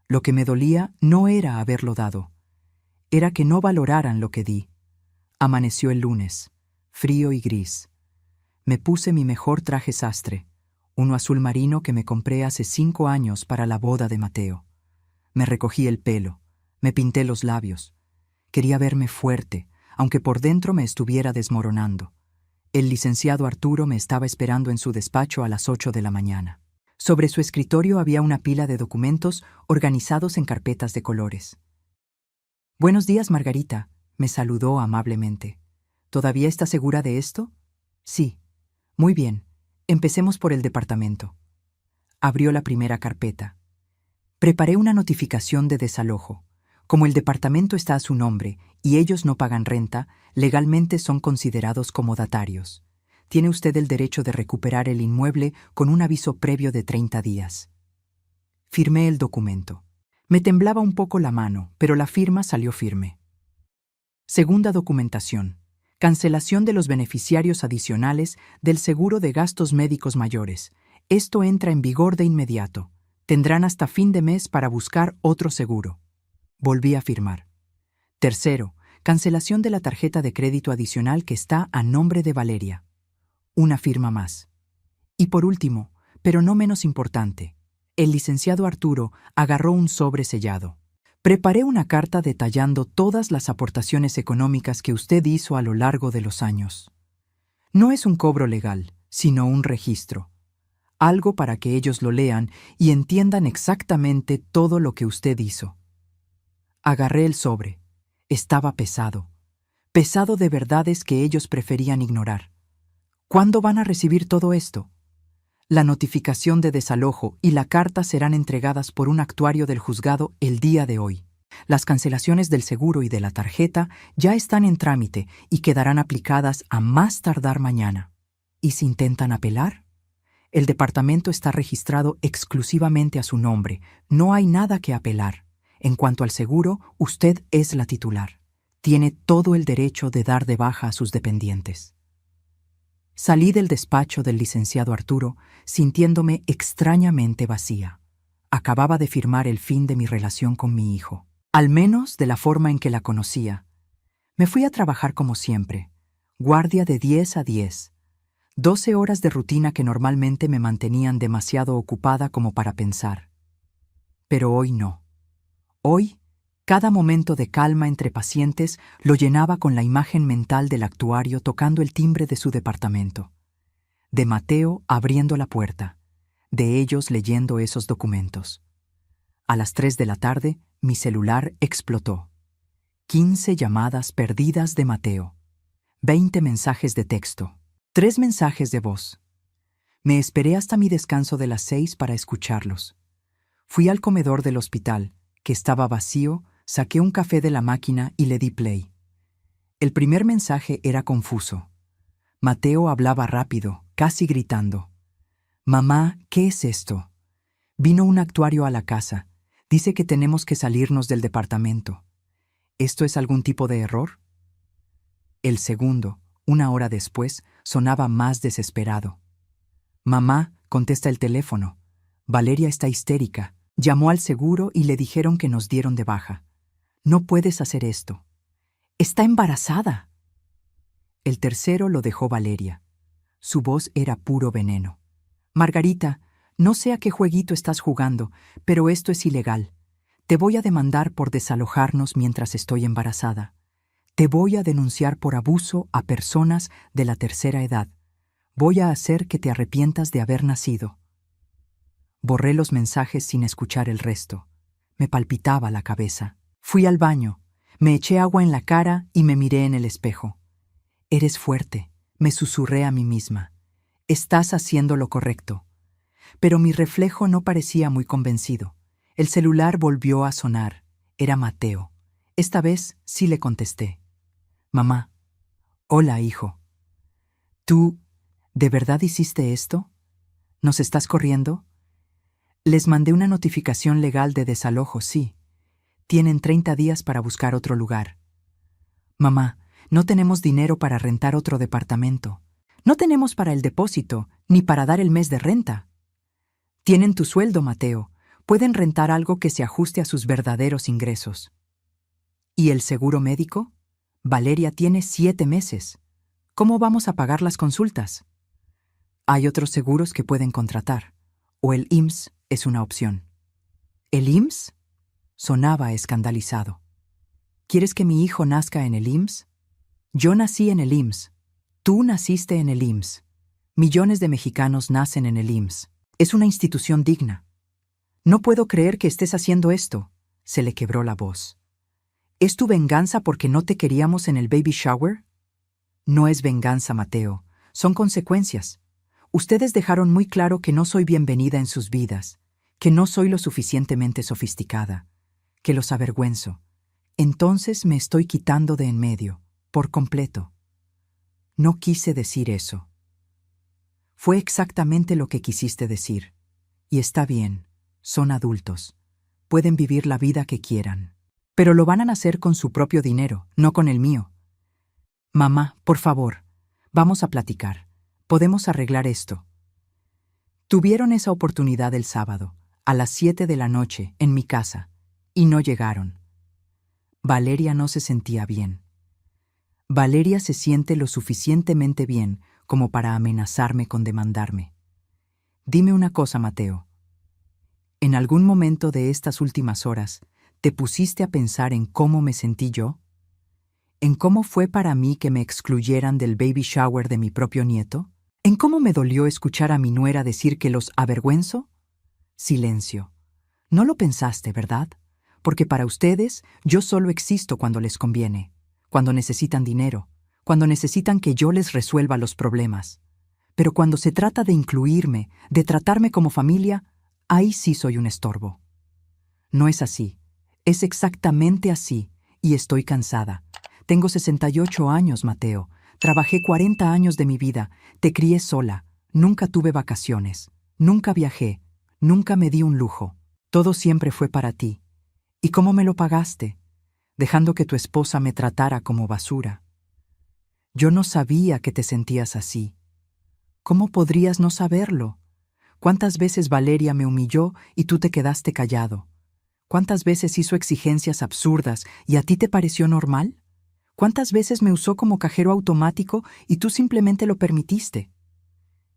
Lo que me dolía no era haberlo dado, era que no valoraran lo que di. Amaneció el lunes, frío y gris. Me puse mi mejor traje sastre, uno azul marino que me compré hace 5 años para la boda de Mateo. Me recogí el pelo, me pinté los labios. Quería verme fuerte, aunque por dentro me estuviera desmoronando. El licenciado Arturo me estaba esperando en su despacho a las 8 de la mañana. Sobre su escritorio había una pila de documentos organizados en carpetas de colores. «Buenos días, Margarita», me saludó amablemente. «¿Todavía está segura de esto?» «Sí». «Muy bien. Empecemos por el departamento». Abrió la primera carpeta. Preparé una notificación de desalojo. Como el departamento está a su nombre y ellos no pagan renta, legalmente son considerados comodatarios. Tiene usted el derecho de recuperar el inmueble con un aviso previo de 30 días. Firmé el documento. Me temblaba un poco la mano, pero la firma salió firme. Segunda documentación. Cancelación de los beneficiarios adicionales del seguro de gastos médicos mayores. Esto entra en vigor de inmediato. Tendrán hasta fin de mes para buscar otro seguro. Volví a firmar. Tercero, cancelación de la tarjeta de crédito adicional que está a nombre de Valeria. Una firma más. Y por último, pero no menos importante, el licenciado Arturo agarró un sobre sellado. Preparé una carta detallando todas las aportaciones económicas que usted hizo a lo largo de los años. No es un cobro legal, sino un registro. Algo para que ellos lo lean y entiendan exactamente todo lo que usted hizo. Agarré el sobre. Estaba pesado, pesado de verdades que ellos preferían ignorar. ¿Cuándo van a recibir todo esto? La notificación de desalojo y la carta serán entregadas por un actuario del juzgado el día de hoy. Las cancelaciones del seguro y de la tarjeta ya están en trámite y quedarán aplicadas a más tardar mañana. ¿Y si intentan apelar? El departamento está registrado exclusivamente a su nombre. No hay nada que apelar. En cuanto al seguro, usted es la titular. Tiene todo el derecho de dar de baja a sus dependientes. Salí del despacho del licenciado Arturo sintiéndome extrañamente vacía. Acababa de firmar el fin de mi relación con mi hijo, al menos de la forma en que la conocía. Me fui a trabajar como siempre, guardia de 10 a 10, 12 horas de rutina que normalmente me mantenían demasiado ocupada como para pensar. Pero hoy no. Hoy, cada momento de calma entre pacientes lo llenaba con la imagen mental del actuario tocando el timbre de su departamento, de Mateo abriendo la puerta, de ellos leyendo esos documentos. A las 3 de la tarde, mi celular explotó. 15 llamadas perdidas de Mateo, 20 mensajes de texto, 3 mensajes de voz. Me esperé hasta mi descanso de las 6 para escucharlos. Fui al comedor del hospital, que estaba vacío. Saqué un café de la máquina y le di play. El primer mensaje era confuso. Mateo hablaba rápido, casi gritando. «Mamá, ¿qué es esto? Vino un actuario a la casa. Dice que tenemos que salirnos del departamento. ¿Esto es algún tipo de error?» El segundo, una hora después, sonaba más desesperado. «Mamá, contesta el teléfono. Valeria está histérica. Llamó al seguro y le dijeron que nos dieron de baja. No puedes hacer esto. Está embarazada». El tercero lo dejó Valeria. Su voz era puro veneno. «Margarita, no sé a qué jueguito estás jugando, pero esto es ilegal. Te voy a demandar por desalojarnos mientras estoy embarazada. Te voy a denunciar por abuso a personas de la tercera edad. Voy a hacer que te arrepientas de haber nacido». Borré los mensajes sin escuchar el resto. Me palpitaba la cabeza. Fui al baño, me eché agua en la cara y me miré en el espejo. «Eres fuerte», me susurré a mí misma. «Estás haciendo lo correcto». Pero mi reflejo no parecía muy convencido. El celular volvió a sonar. Era Mateo. Esta vez sí le contesté. «Mamá». «Hola, hijo». «¿Tú, de verdad hiciste esto? ¿Nos estás corriendo?» «Les mandé una notificación legal de desalojo, sí. Tienen 30 días para buscar otro lugar». «Mamá, no tenemos dinero para rentar otro departamento. No tenemos para el depósito, ni para dar el mes de renta». «Tienen tu sueldo, Mateo. Pueden rentar algo que se ajuste a sus verdaderos ingresos». «¿Y el seguro médico? Valeria tiene 7 meses. ¿Cómo vamos a pagar las consultas?» «Hay otros seguros que pueden contratar. O el IMSS es una opción». «¿El IMSS?» Sonaba escandalizado. ¿Quieres que mi hijo nazca en el IMSS? Yo nací en el IMSS. Tú naciste en el IMSS. Millones de mexicanos nacen en el IMSS. Es una institución digna. No puedo creer que estés haciendo esto. Se le quebró la voz. ¿Es tu venganza porque no te queríamos en el baby shower? No es venganza, Mateo. Son consecuencias. Ustedes dejaron muy claro que no soy bienvenida en sus vidas, que no soy lo suficientemente sofisticada, que los avergüenzo. Entonces me estoy quitando de en medio, por completo. No quise decir eso. Fue exactamente lo que quisiste decir. Y está bien, son adultos. Pueden vivir la vida que quieran. Pero lo van a hacer con su propio dinero, no con el mío. Mamá, por favor, vamos a platicar. Podemos arreglar esto. Tuvieron esa oportunidad el sábado, a las 7 de la noche, en mi casa, y no llegaron. Valeria no se sentía bien. Valeria se siente lo suficientemente bien como para amenazarme con demandarme. Dime una cosa, Mateo. ¿En algún momento de estas últimas horas te pusiste a pensar en cómo me sentí yo? ¿En cómo fue para mí que me excluyeran del baby shower de mi propio nieto? ¿En cómo me dolió escuchar a mi nuera decir que los avergüenzo? Silencio. No lo pensaste, ¿verdad? Porque para ustedes yo solo existo cuando les conviene, cuando necesitan dinero, cuando necesitan que yo les resuelva los problemas. Pero cuando se trata de incluirme, de tratarme como familia, ahí sí soy un estorbo. No es así. Es exactamente así, y estoy cansada. Tengo 68 años, Mateo. Trabajé 40 años de mi vida, te crié sola, nunca tuve vacaciones, nunca viajé, nunca me di un lujo. Todo siempre fue para ti. ¿Y cómo me lo pagaste? Dejando que tu esposa me tratara como basura. Yo no sabía que te sentías así. ¿Cómo podrías no saberlo? ¿Cuántas veces Valeria me humilló y tú te quedaste callado? ¿Cuántas veces hizo exigencias absurdas y a ti te pareció normal? ¿Cuántas veces me usó como cajero automático y tú simplemente lo permitiste?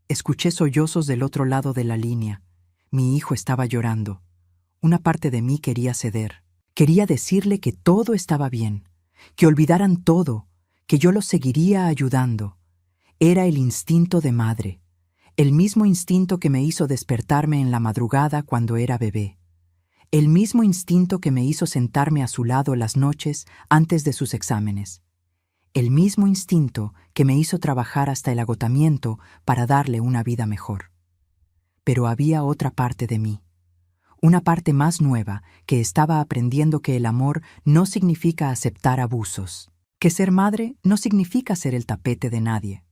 Escuché sollozos del otro lado de la línea. Mi hijo estaba llorando. Una parte de mí quería ceder. Quería decirle que todo estaba bien, que olvidaran todo, que yo los seguiría ayudando. Era el instinto de madre, el mismo instinto que me hizo despertarme en la madrugada cuando era bebé. El mismo instinto que me hizo sentarme a su lado las noches antes de sus exámenes. El mismo instinto que me hizo trabajar hasta el agotamiento para darle una vida mejor. Pero había otra parte de mí, una parte más nueva que estaba aprendiendo que el amor no significa aceptar abusos, que ser madre no significa ser el tapete de nadie.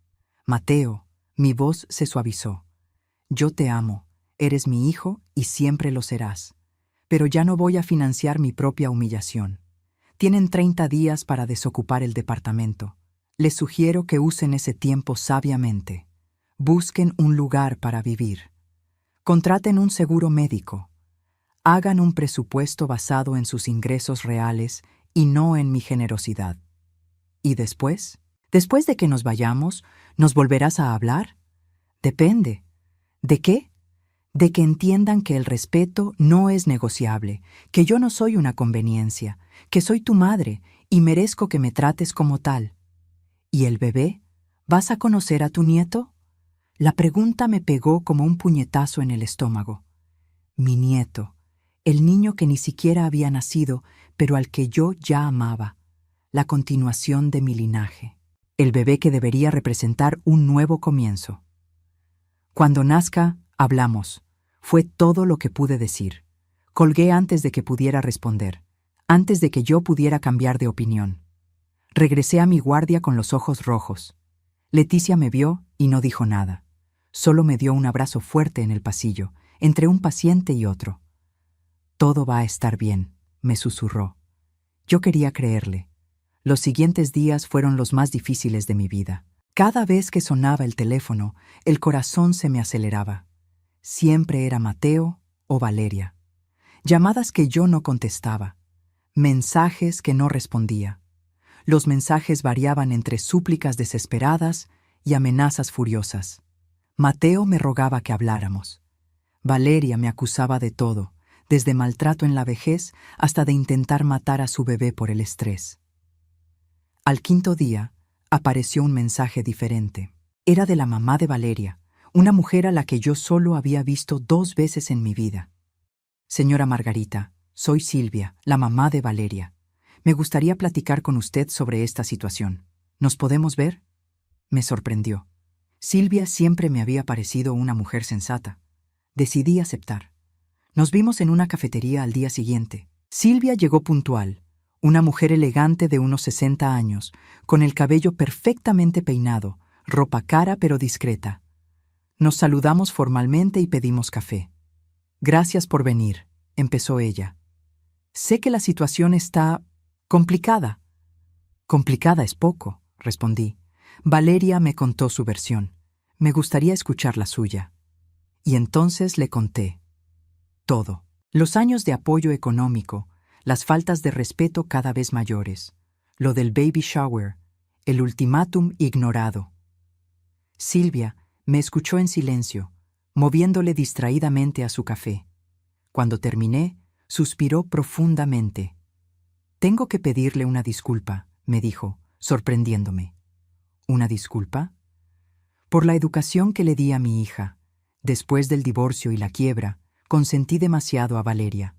Mateo, mi voz se suavizó. Yo te amo, eres mi hijo y siempre lo serás. Pero ya no voy a financiar mi propia humillación. Tienen 30 días para desocupar el departamento. Les sugiero que usen ese tiempo sabiamente. Busquen un lugar para vivir. Contraten un seguro médico. Hagan un presupuesto basado en sus ingresos reales y no en mi generosidad. ¿Y después? ¿Después de que nos vayamos, nos volverás a hablar? Depende. ¿De qué? De que entiendan que el respeto no es negociable, que yo no soy una conveniencia, que soy tu madre y merezco que me trates como tal. ¿Y el bebé? ¿Vas a conocer a tu nieto? La pregunta me pegó como un puñetazo en el estómago. Mi nieto, el niño que ni siquiera había nacido, pero al que yo ya amaba, la continuación de mi linaje, el bebé que debería representar un nuevo comienzo. Cuando nazca, hablamos. Fue todo lo que pude decir. Colgué antes de que pudiera responder, antes de que yo pudiera cambiar de opinión. Regresé a mi guardia con los ojos rojos. Leticia me vio y no dijo nada. Solo me dio un abrazo fuerte en el pasillo, entre un paciente y otro. Todo va a estar bien, me susurró. Yo quería creerle. Los siguientes días fueron los más difíciles de mi vida. Cada vez que sonaba el teléfono, el corazón se me aceleraba. Siempre era Mateo o Valeria. Llamadas que yo no contestaba. Mensajes que no respondía. Los mensajes variaban entre súplicas desesperadas y amenazas furiosas. Mateo me rogaba que habláramos. Valeria me acusaba de todo, desde maltrato en la vejez hasta de intentar matar a su bebé por el estrés. Al quinto día, apareció un mensaje diferente. Era de la mamá de Valeria, una mujer a la que yo solo había visto 2 veces en mi vida. Señora Margarita, soy Silvia, la mamá de Valeria. Me gustaría platicar con usted sobre esta situación. ¿Nos podemos ver? Me sorprendió. Silvia siempre me había parecido una mujer sensata. Decidí aceptar. Nos vimos en una cafetería al día siguiente. Silvia llegó puntual, una mujer elegante de unos 60 años, con el cabello perfectamente peinado, ropa cara pero discreta. Nos saludamos formalmente y pedimos café. Gracias por venir, empezó ella. Sé que la situación está complicada. Complicada es poco, respondí. Valeria me contó su versión. Me gustaría escuchar la suya. Y entonces le conté. Todo. Los años de apoyo económico, las faltas de respeto cada vez mayores, lo del baby shower, el ultimátum ignorado. Silvia me escuchó en silencio, moviéndole distraídamente a su café. Cuando terminé, suspiró profundamente. «Tengo que pedirle una disculpa», me dijo, sorprendiéndome. ¿Una disculpa? Por la educación que le di a mi hija. Después del divorcio y la quiebra, consentí demasiado a Valeria.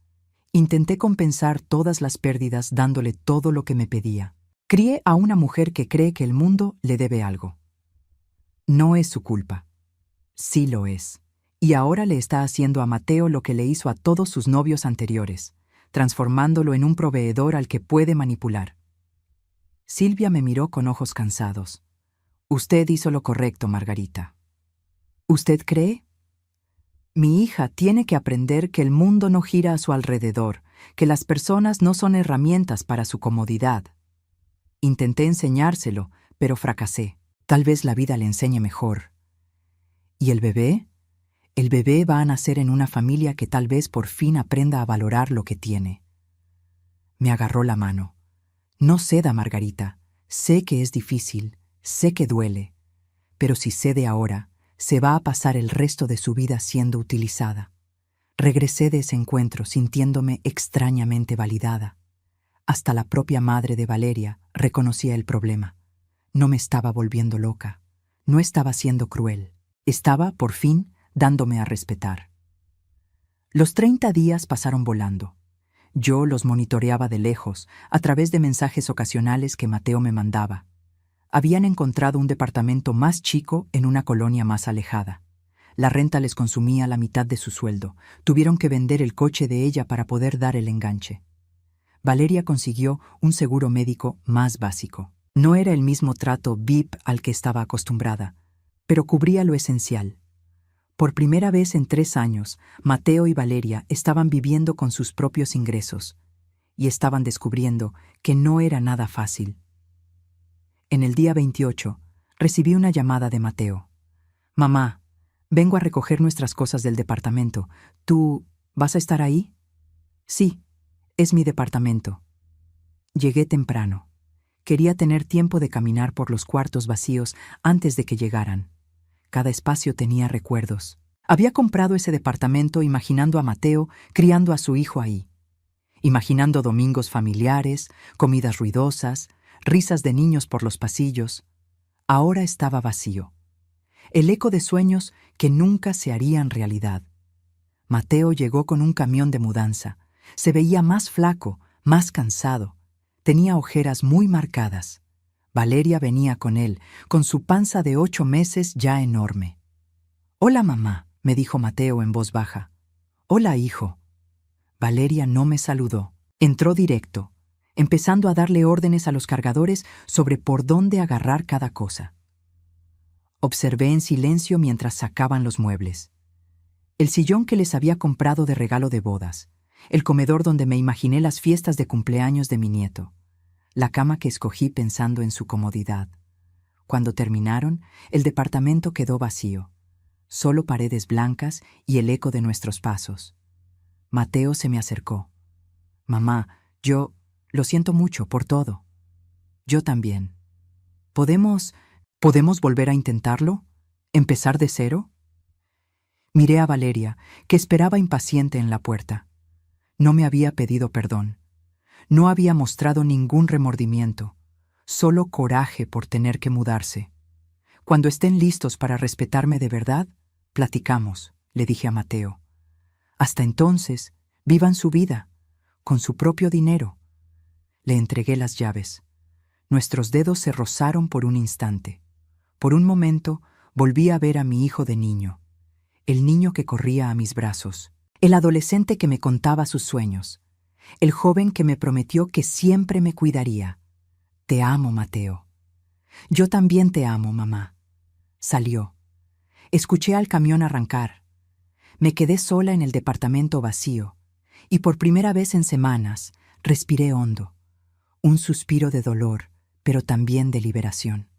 Intenté compensar todas las pérdidas dándole todo lo que me pedía. Crié a una mujer que cree que el mundo le debe algo. No es su culpa. Sí lo es. Y ahora le está haciendo a Mateo lo que le hizo a todos sus novios anteriores, transformándolo en un proveedor al que puede manipular. Silvia me miró con ojos cansados. Usted hizo lo correcto, Margarita. ¿Usted cree? Mi hija tiene que aprender que el mundo no gira a su alrededor, que las personas no son herramientas para su comodidad. Intenté enseñárselo, pero fracasé. Tal vez la vida le enseñe mejor. ¿Y el bebé? El bebé va a nacer en una familia que tal vez por fin aprenda a valorar lo que tiene. Me agarró la mano. No ceda, Margarita. Sé que es difícil, sé que duele, pero si cede ahora, se va a pasar el resto de su vida siendo utilizada. Regresé de ese encuentro sintiéndome extrañamente validada. Hasta la propia madre de Valeria reconocía el problema. No me estaba volviendo loca, no estaba siendo cruel, estaba, por fin, dándome a respetar. Los 30 días pasaron volando. Yo los monitoreaba de lejos, a través de mensajes ocasionales que Mateo me mandaba. Habían encontrado un departamento más chico en una colonia más alejada. La renta les consumía la mitad de su sueldo. Tuvieron que vender el coche de ella para poder dar el enganche. Valeria consiguió un seguro médico más básico. No era el mismo trato VIP al que estaba acostumbrada, pero cubría lo esencial. Por primera vez en 3 años, Mateo y Valeria estaban viviendo con sus propios ingresos y estaban descubriendo que no era nada fácil. En el día 28, recibí una llamada de Mateo. «Mamá, vengo a recoger nuestras cosas del departamento. ¿Tú vas a estar ahí?» «Sí, es mi departamento». Llegué temprano. Quería tener tiempo de caminar por los cuartos vacíos antes de que llegaran. Cada espacio tenía recuerdos. Había comprado ese departamento imaginando a Mateo criando a su hijo ahí. Imaginando domingos familiares, comidas ruidosas, risas de niños por los pasillos. Ahora estaba vacío. El eco de sueños que nunca se harían realidad. Mateo llegó con un camión de mudanza. Se veía más flaco, más cansado. Tenía ojeras muy marcadas. Valeria venía con él, con su panza de 8 meses ya enorme. «Hola, mamá», me dijo Mateo en voz baja. «Hola, hijo». Valeria no me saludó. Entró directo, empezando a darle órdenes a los cargadores sobre por dónde agarrar cada cosa. Observé en silencio mientras sacaban los muebles. El sillón que les había comprado de regalo de bodas, el comedor donde me imaginé las fiestas de cumpleaños de mi nieto, la cama que escogí pensando en su comodidad. Cuando terminaron, el departamento quedó vacío, solo paredes blancas y el eco de nuestros pasos. Mateo se me acercó. «Mamá, lo siento mucho por todo». «Yo también». ¿Podemos volver a intentarlo? ¿Empezar de cero?» Miré a Valeria, que esperaba impaciente en la puerta. No me había pedido perdón. No había mostrado ningún remordimiento, solo coraje por tener que mudarse. «Cuando estén listos para respetarme de verdad, platicamos», le dije a Mateo. «Hasta entonces, vivan su vida, con su propio dinero». Le entregué las llaves. Nuestros dedos se rozaron por un instante. Por un momento, volví a ver a mi hijo de niño, el niño que corría a mis brazos, el adolescente que me contaba sus sueños, el joven que me prometió que siempre me cuidaría. «Te amo, Mateo». «Yo también te amo, mamá». Salió. Escuché al camión arrancar. Me quedé sola en el departamento vacío, y por primera vez en semanas respiré hondo. Un suspiro de dolor, pero también de liberación.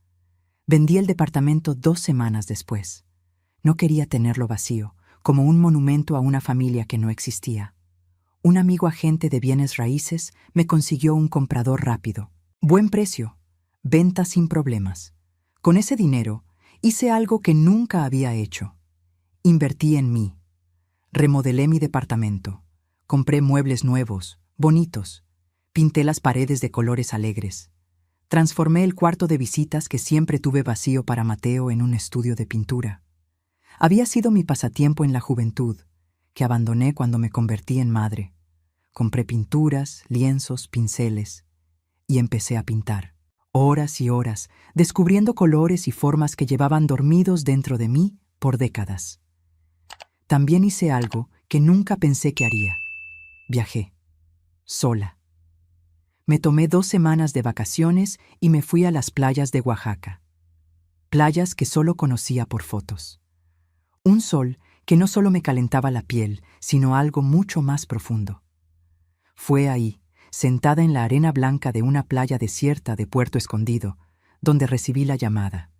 Vendí el departamento 2 semanas después. No quería tenerlo vacío, como un monumento a una familia que no existía. Un amigo agente de bienes raíces me consiguió un comprador rápido. Buen precio, venta sin problemas. Con ese dinero, hice algo que nunca había hecho. Invertí en mí. Remodelé mi departamento. Compré muebles nuevos, bonitos. Pinté las paredes de colores alegres. Transformé el cuarto de visitas que siempre tuve vacío para Mateo en un estudio de pintura. Había sido mi pasatiempo en la juventud, que abandoné cuando me convertí en madre. Compré pinturas, lienzos, pinceles, y empecé a pintar. Horas y horas, descubriendo colores y formas que llevaban dormidos dentro de mí por décadas. También hice algo que nunca pensé que haría. Viajé, sola. Me tomé 2 semanas de vacaciones y me fui a las playas de Oaxaca. Playas que solo conocía por fotos. Un sol que no solo me calentaba la piel, sino algo mucho más profundo. Fue ahí, sentada en la arena blanca de una playa desierta de Puerto Escondido, donde recibí la llamada.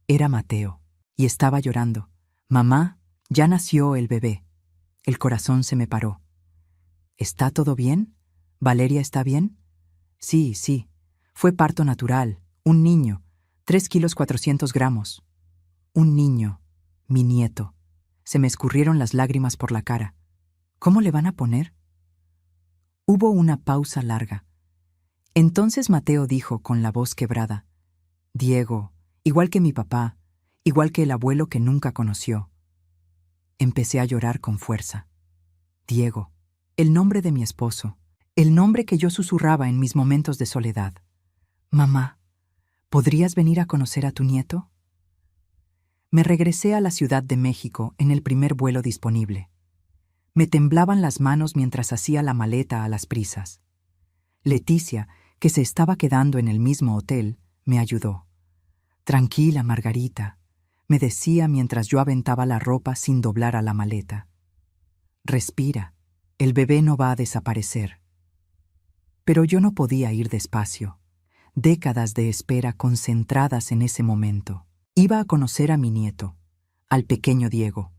Era Mateo, y estaba llorando. «Mamá, ya nació el bebé». El corazón se me paró. «¿Está todo bien? ¿Valeria está bien?» «Sí, sí. Fue parto natural. Un niño. 3 kilos 400 gramos. Un niño. Mi nieto». Se me escurrieron las lágrimas por la cara. «¿Cómo le van a poner?» Hubo una pausa larga. Entonces Mateo dijo con la voz quebrada: «Diego, igual que mi papá, igual que el abuelo que nunca conoció». Empecé a llorar con fuerza. Diego, el nombre de mi esposo, el nombre que yo susurraba en mis momentos de soledad. «Mamá, ¿podrías venir a conocer a tu nieto?» Me regresé a la Ciudad de México en el primer vuelo disponible. Me temblaban las manos mientras hacía la maleta a las prisas. Leticia, que se estaba quedando en el mismo hotel, me ayudó. «Tranquila, Margarita», me decía mientras yo aventaba la ropa sin doblar a la maleta. «Respira, el bebé no va a desaparecer». Pero yo no podía ir despacio. Décadas de espera concentradas en ese momento. Iba a conocer a mi nieto, al pequeño Diego.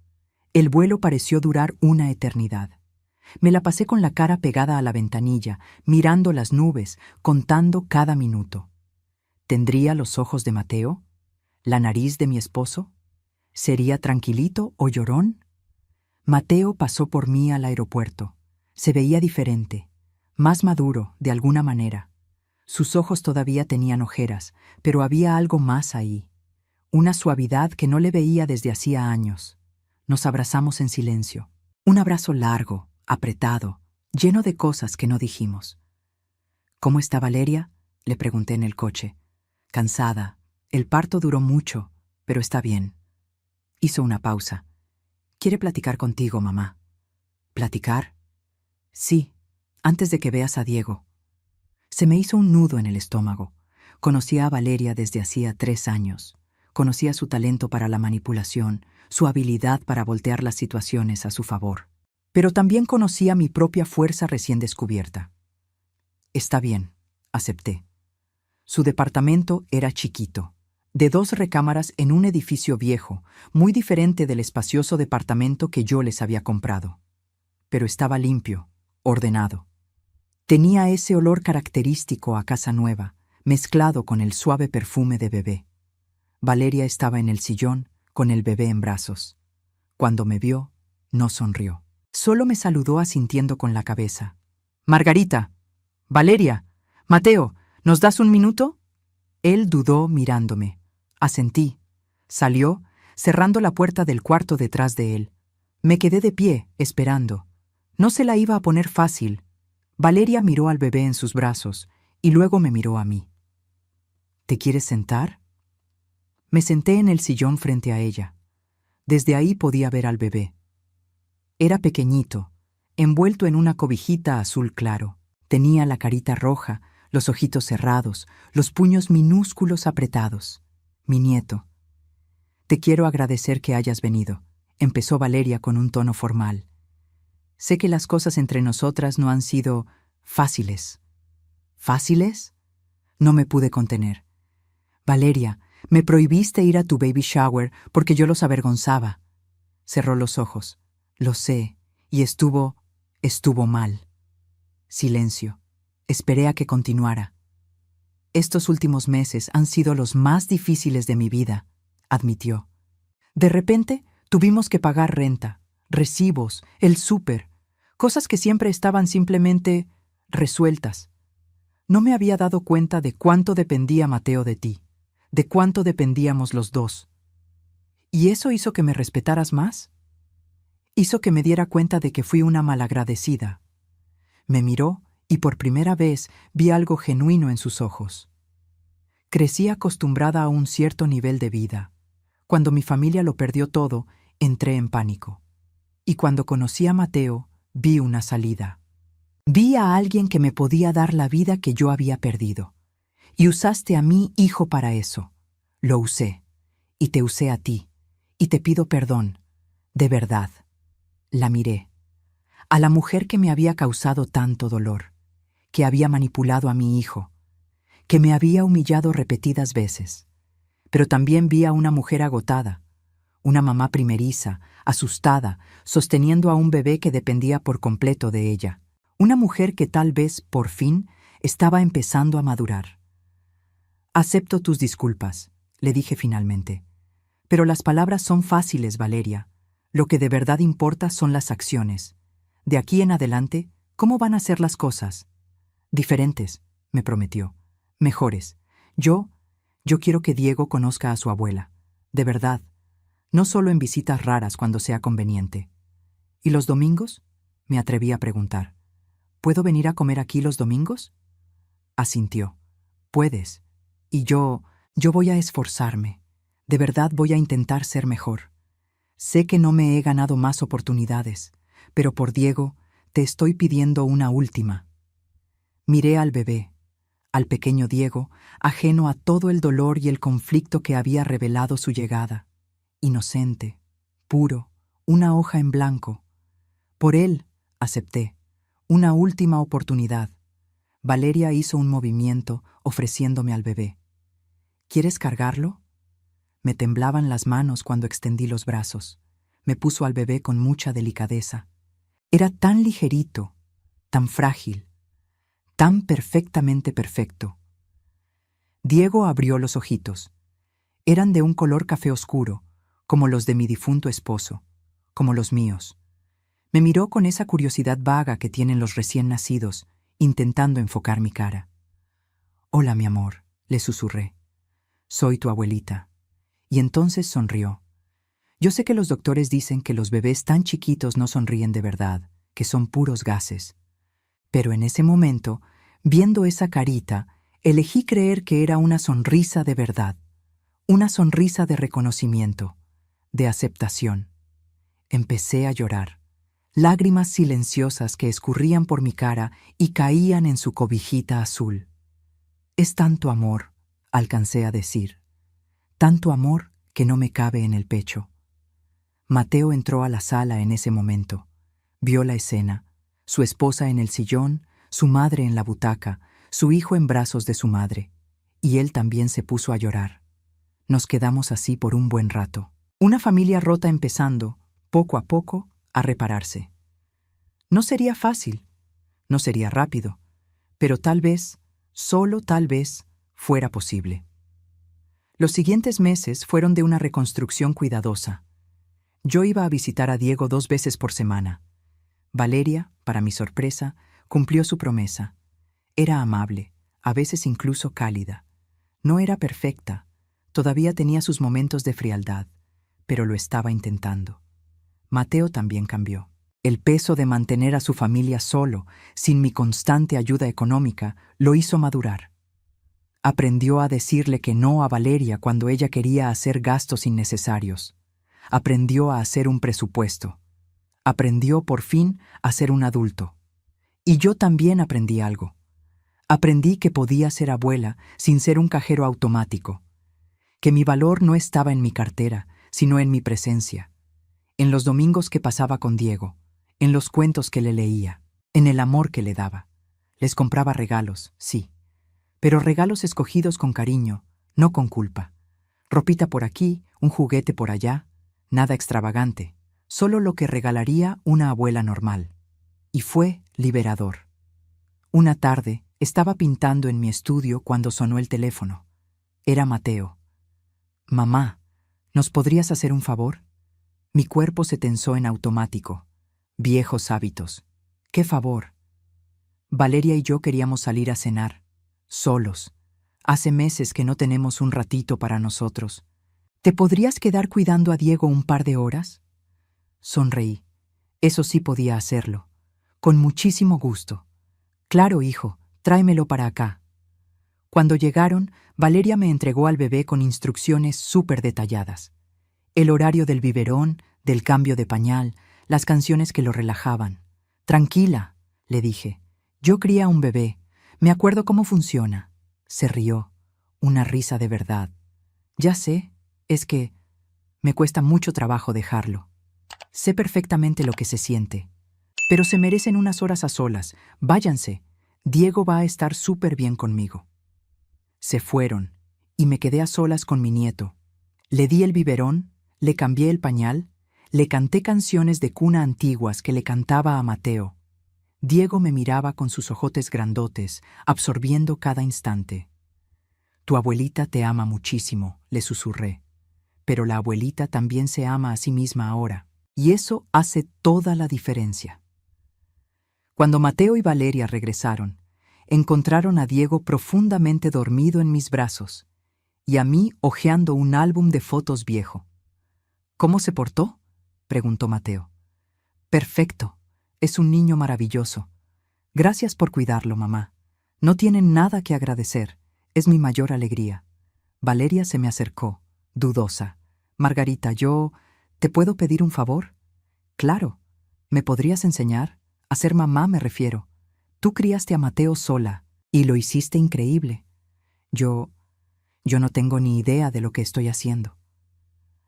El vuelo pareció durar una eternidad. Me la pasé con la cara pegada a la ventanilla, mirando las nubes, contando cada minuto. ¿Tendría los ojos de Mateo? ¿La nariz de mi esposo? ¿Sería tranquilito o llorón? Mateo pasó por mí al aeropuerto. Se veía diferente, más maduro, de alguna manera. Sus ojos todavía tenían ojeras, pero había algo más ahí. Una suavidad que no le veía desde hacía años. Nos abrazamos en silencio. Un abrazo largo, apretado, lleno de cosas que no dijimos. «¿Cómo está Valeria?», le pregunté en el coche. «Cansada. El parto duró mucho, pero está bien». Hizo una pausa. «Quiere platicar contigo, mamá». «¿Platicar?» «Sí, antes de que veas a Diego». Se me hizo un nudo en el estómago. Conocía a Valeria desde hacía 3 años. Conocía su talento para la manipulación, su habilidad para voltear las situaciones a su favor. Pero también conocía mi propia fuerza recién descubierta. «Está bien», acepté. Su departamento era chiquito, de 2 recámaras en un edificio viejo, muy diferente del espacioso departamento que yo les había comprado. Pero estaba limpio, ordenado. Tenía ese olor característico a casa nueva, mezclado con el suave perfume de bebé. Valeria estaba en el sillón, con el bebé en brazos. Cuando me vio, no sonrió. Solo me saludó asintiendo con la cabeza. «Margarita, Valeria, Mateo, ¿nos das un minuto?» Él dudó mirándome. Asentí. Salió, cerrando la puerta del cuarto detrás de él. Me quedé de pie, esperando. No se la iba a poner fácil. Valeria miró al bebé en sus brazos y luego me miró a mí. «¿Te quieres sentar?» Me senté en el sillón frente a ella. Desde ahí podía ver al bebé. Era pequeñito, envuelto en una cobijita azul claro. Tenía la carita roja, los ojitos cerrados, los puños minúsculos apretados. Mi nieto. «Te quiero agradecer que hayas venido», empezó Valeria con un tono formal. «Sé que las cosas entre nosotras no han sido fáciles». «¿Fáciles?». No me pude contener. «Valeria, me prohibiste ir a tu baby shower porque yo los avergonzaba». Cerró los ojos. «Lo sé, y estuvo mal». Silencio. Esperé a que continuara. «Estos últimos meses han sido los más difíciles de mi vida», admitió. «De repente, tuvimos que pagar renta, recibos, el súper, cosas que siempre estaban simplemente resueltas. No me había dado cuenta de cuánto dependía Mateo de ti, de cuánto dependíamos los dos. ¿Y eso hizo que me respetaras más? Hizo que me diera cuenta de que fui una malagradecida». Me miró y por primera vez vi algo genuino en sus ojos. Crecí acostumbrada a un cierto nivel de vida. Cuando mi familia lo perdió todo, entré en pánico. Y cuando conocí a Mateo, vi una salida. Vi a alguien que me podía dar la vida que yo había perdido. Y usaste a mi hijo para eso. Lo usé. Y te usé a ti. Y te pido perdón. De verdad. La miré. A la mujer que me había causado tanto dolor, que había manipulado a mi hijo, que me había humillado repetidas veces. Pero también vi a una mujer agotada, una mamá primeriza, asustada, sosteniendo a un bebé que dependía por completo de ella. Una mujer que tal vez, por fin, estaba empezando a madurar. Acepto tus disculpas, le dije finalmente. Pero las palabras son fáciles, Valeria. Lo que de verdad importa son las acciones. De aquí en adelante, ¿cómo van a ser las cosas? Diferentes, me prometió. Mejores. Yo quiero que Diego conozca a su abuela. De verdad. No solo en visitas raras cuando sea conveniente. ¿Y los domingos? Me atreví a preguntar. ¿Puedo venir a comer aquí los domingos? Asintió. Puedes. Y yo voy a esforzarme. De verdad voy a intentar ser mejor. Sé que no me he ganado más oportunidades, pero por Diego, te estoy pidiendo una última. Miré al bebé, al pequeño Diego, ajeno a todo el dolor y el conflicto que había revelado su llegada. Inocente, puro, una hoja en blanco. Por él, acepté, una última oportunidad. Valeria hizo un movimiento ofreciéndome al bebé. ¿Quieres cargarlo? Me temblaban las manos cuando extendí los brazos. Me puso al bebé con mucha delicadeza. Era tan ligerito, tan frágil, tan perfectamente perfecto. Diego abrió los ojitos. Eran de un color café oscuro, como los de mi difunto esposo, como los míos. Me miró con esa curiosidad vaga que tienen los recién nacidos, intentando enfocar mi cara. «Hola, mi amor», le susurré. «Soy tu abuelita». Y entonces sonrió. Yo sé que los doctores dicen que los bebés tan chiquitos no sonríen de verdad, que son puros gases. Pero en ese momento, viendo esa carita, elegí creer que era una sonrisa de verdad, una sonrisa de reconocimiento, de aceptación. Empecé a llorar, lágrimas silenciosas que escurrían por mi cara y caían en su cobijita azul. «Es tanto amor», alcancé a decir, «tanto amor que no me cabe en el pecho». Mateo entró a la sala en ese momento. Vio la escena, su esposa en el sillón, su madre en la butaca, su hijo en brazos de su madre. Y él también se puso a llorar. Nos quedamos así por un buen rato. Una familia rota empezando, poco a poco, a repararse. No sería fácil, no sería rápido, pero tal vez, solo tal vez, fuera posible. Los siguientes meses fueron de una reconstrucción cuidadosa. Yo iba a visitar a Diego 2 veces por semana. Valeria, para mi sorpresa, cumplió su promesa. Era amable, a veces incluso cálida. No era perfecta, todavía tenía sus momentos de frialdad, pero lo estaba intentando. Mateo también cambió. El peso de mantener a su familia solo, sin mi constante ayuda económica, lo hizo madurar. Aprendió a decirle que no a Valeria cuando ella quería hacer gastos innecesarios. Aprendió a hacer un presupuesto. Aprendió por fin a ser un adulto. Y yo también aprendí algo. Aprendí que podía ser abuela sin ser un cajero automático. Que mi valor no estaba en mi cartera, sino en mi presencia. En los domingos que pasaba con Diego, en los cuentos que le leía, en el amor que le daba. Les compraba regalos, sí, pero regalos escogidos con cariño, no con culpa. Ropita por aquí, un juguete por allá, nada extravagante, solo lo que regalaría una abuela normal. Y fue liberador. Una tarde, estaba pintando en mi estudio cuando sonó el teléfono. Era Mateo. «Mamá, ¿nos podrías hacer un favor?» Mi cuerpo se tensó en automático. Viejos hábitos. ¿Qué favor? Valeria y yo queríamos salir a cenar. Solos. Hace meses que no tenemos un ratito para nosotros. ¿Te podrías quedar cuidando a Diego un par de horas? Sonreí. Eso sí podía hacerlo. Con muchísimo gusto. Claro, hijo, tráemelo para acá. Cuando llegaron, Valeria me entregó al bebé con instrucciones súper detalladas. El horario del biberón, del cambio de pañal, las canciones que lo relajaban. «Tranquila», le dije. «Yo cría un bebé. Me acuerdo cómo funciona». Se rió. Una risa de verdad. «Ya sé, es que me cuesta mucho trabajo dejarlo. Sé perfectamente lo que se siente. Pero se merecen unas horas a solas. Váyanse. Diego va a estar súper bien conmigo». Se fueron, y me quedé a solas con mi nieto. Le di el biberón, le cambié el pañal, le canté canciones de cuna antiguas que le cantaba a Mateo. Diego me miraba con sus ojotes grandotes, absorbiendo cada instante. «Tu abuelita te ama muchísimo», le susurré. «Pero la abuelita también se ama a sí misma ahora, y eso hace toda la diferencia». Cuando Mateo y Valeria regresaron, encontraron a Diego profundamente dormido en mis brazos y a mí hojeando un álbum de fotos viejo. «¿Cómo se portó?», preguntó Mateo. «Perfecto. Es un niño maravilloso. Gracias por cuidarlo, mamá. No tienen nada que agradecer. Es mi mayor alegría». Valeria se me acercó, dudosa. «Margarita, ¿te puedo pedir un favor?» «Claro. ¿Me podrías enseñar? A ser mamá me refiero. Tú criaste a Mateo sola, y lo hiciste increíble. Yo no tengo ni idea de lo que estoy haciendo».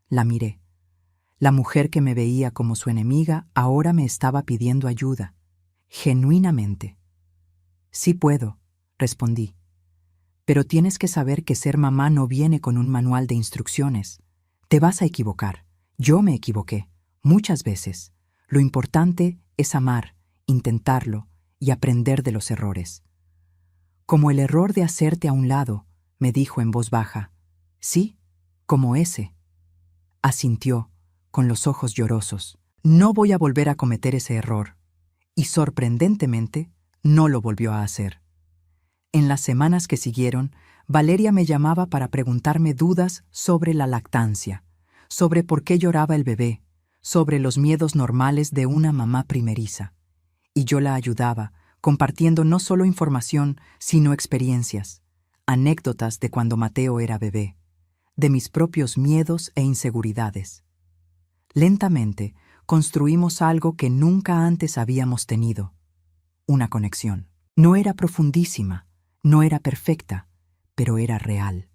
La miré. La mujer que me veía como su enemiga ahora me estaba pidiendo ayuda, genuinamente. «Sí puedo», respondí. «Pero tienes que saber que ser mamá no viene con un manual de instrucciones. Te vas a equivocar. Yo me equivoqué, muchas veces. Lo importante es amar, intentarlo y aprender de los errores». «Como el error de hacerte a un lado», me dijo en voz baja. «Sí, como ese». Asintió, con los ojos llorosos. «No voy a volver a cometer ese error». Y sorprendentemente, no lo volvió a hacer. En las semanas que siguieron, Valeria me llamaba para preguntarme dudas sobre la lactancia, sobre por qué lloraba el bebé, sobre los miedos normales de una mamá primeriza. Y yo la ayudaba, compartiendo no solo información, sino experiencias, anécdotas de cuando Mateo era bebé, de mis propios miedos e inseguridades. Lentamente, construimos algo que nunca antes habíamos tenido: una conexión. No era profundísima, no era perfecta, pero era real.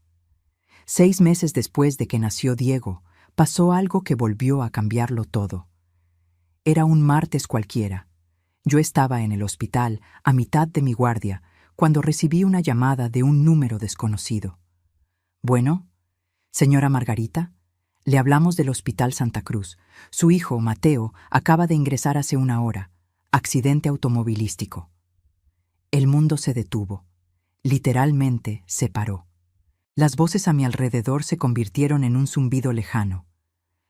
6 meses después de que nació Diego, pasó algo que volvió a cambiarlo todo. Era un martes cualquiera. Yo estaba en el hospital, a mitad de mi guardia, cuando recibí una llamada de un número desconocido. «Bueno, señora Margarita, le hablamos del Hospital Santa Cruz. Su hijo, Mateo, acaba de ingresar hace una hora. Accidente automovilístico». El mundo se detuvo. Literalmente se paró. Las voces a mi alrededor se convirtieron en un zumbido lejano.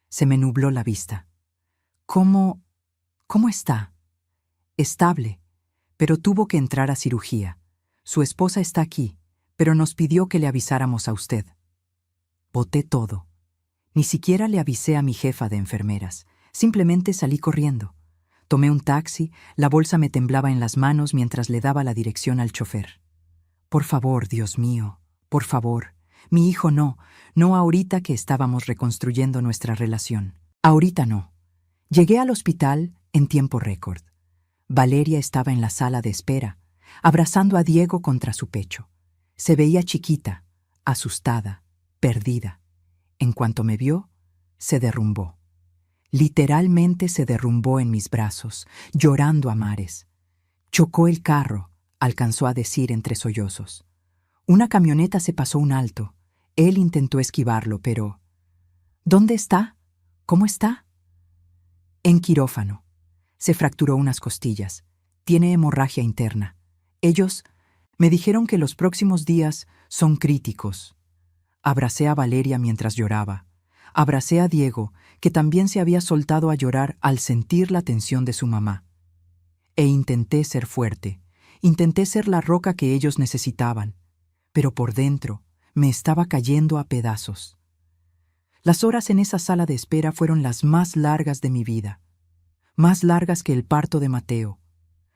Se me nubló la vista. ¿Cómo está?» «Estable, pero tuvo que entrar a cirugía. Su esposa está aquí, pero nos pidió que le avisáramos a usted». Boté todo. Ni siquiera le avisé a mi jefa de enfermeras. Simplemente salí corriendo. Tomé un taxi, la bolsa me temblaba en las manos mientras le daba la dirección al chofer. «Por favor, Dios mío, por favor. Mi hijo no ahorita que estábamos reconstruyendo nuestra relación. Ahorita no». Llegué al hospital en tiempo récord. Valeria estaba en la sala de espera, abrazando a Diego contra su pecho. Se veía chiquita, asustada, perdida. En cuanto me vio, se derrumbó. Literalmente se derrumbó en mis brazos, llorando a mares. «Chocó el carro», alcanzó a decir entre sollozos. Una camioneta se pasó un alto. Él intentó esquivarlo, pero... «¿Dónde está? ¿Cómo está?» «En quirófano. Se fracturó unas costillas. Tiene hemorragia interna. Ellos me dijeron que los próximos días son críticos». Abracé a Valeria mientras lloraba. Abracé a Diego, que también se había soltado a llorar al sentir la tensión de su mamá. E intenté ser fuerte. Intenté ser la roca que ellos necesitaban. Pero por dentro me estaba cayendo a pedazos. Las horas en esa sala de espera fueron las más largas de mi vida. Más largas que el parto de Mateo.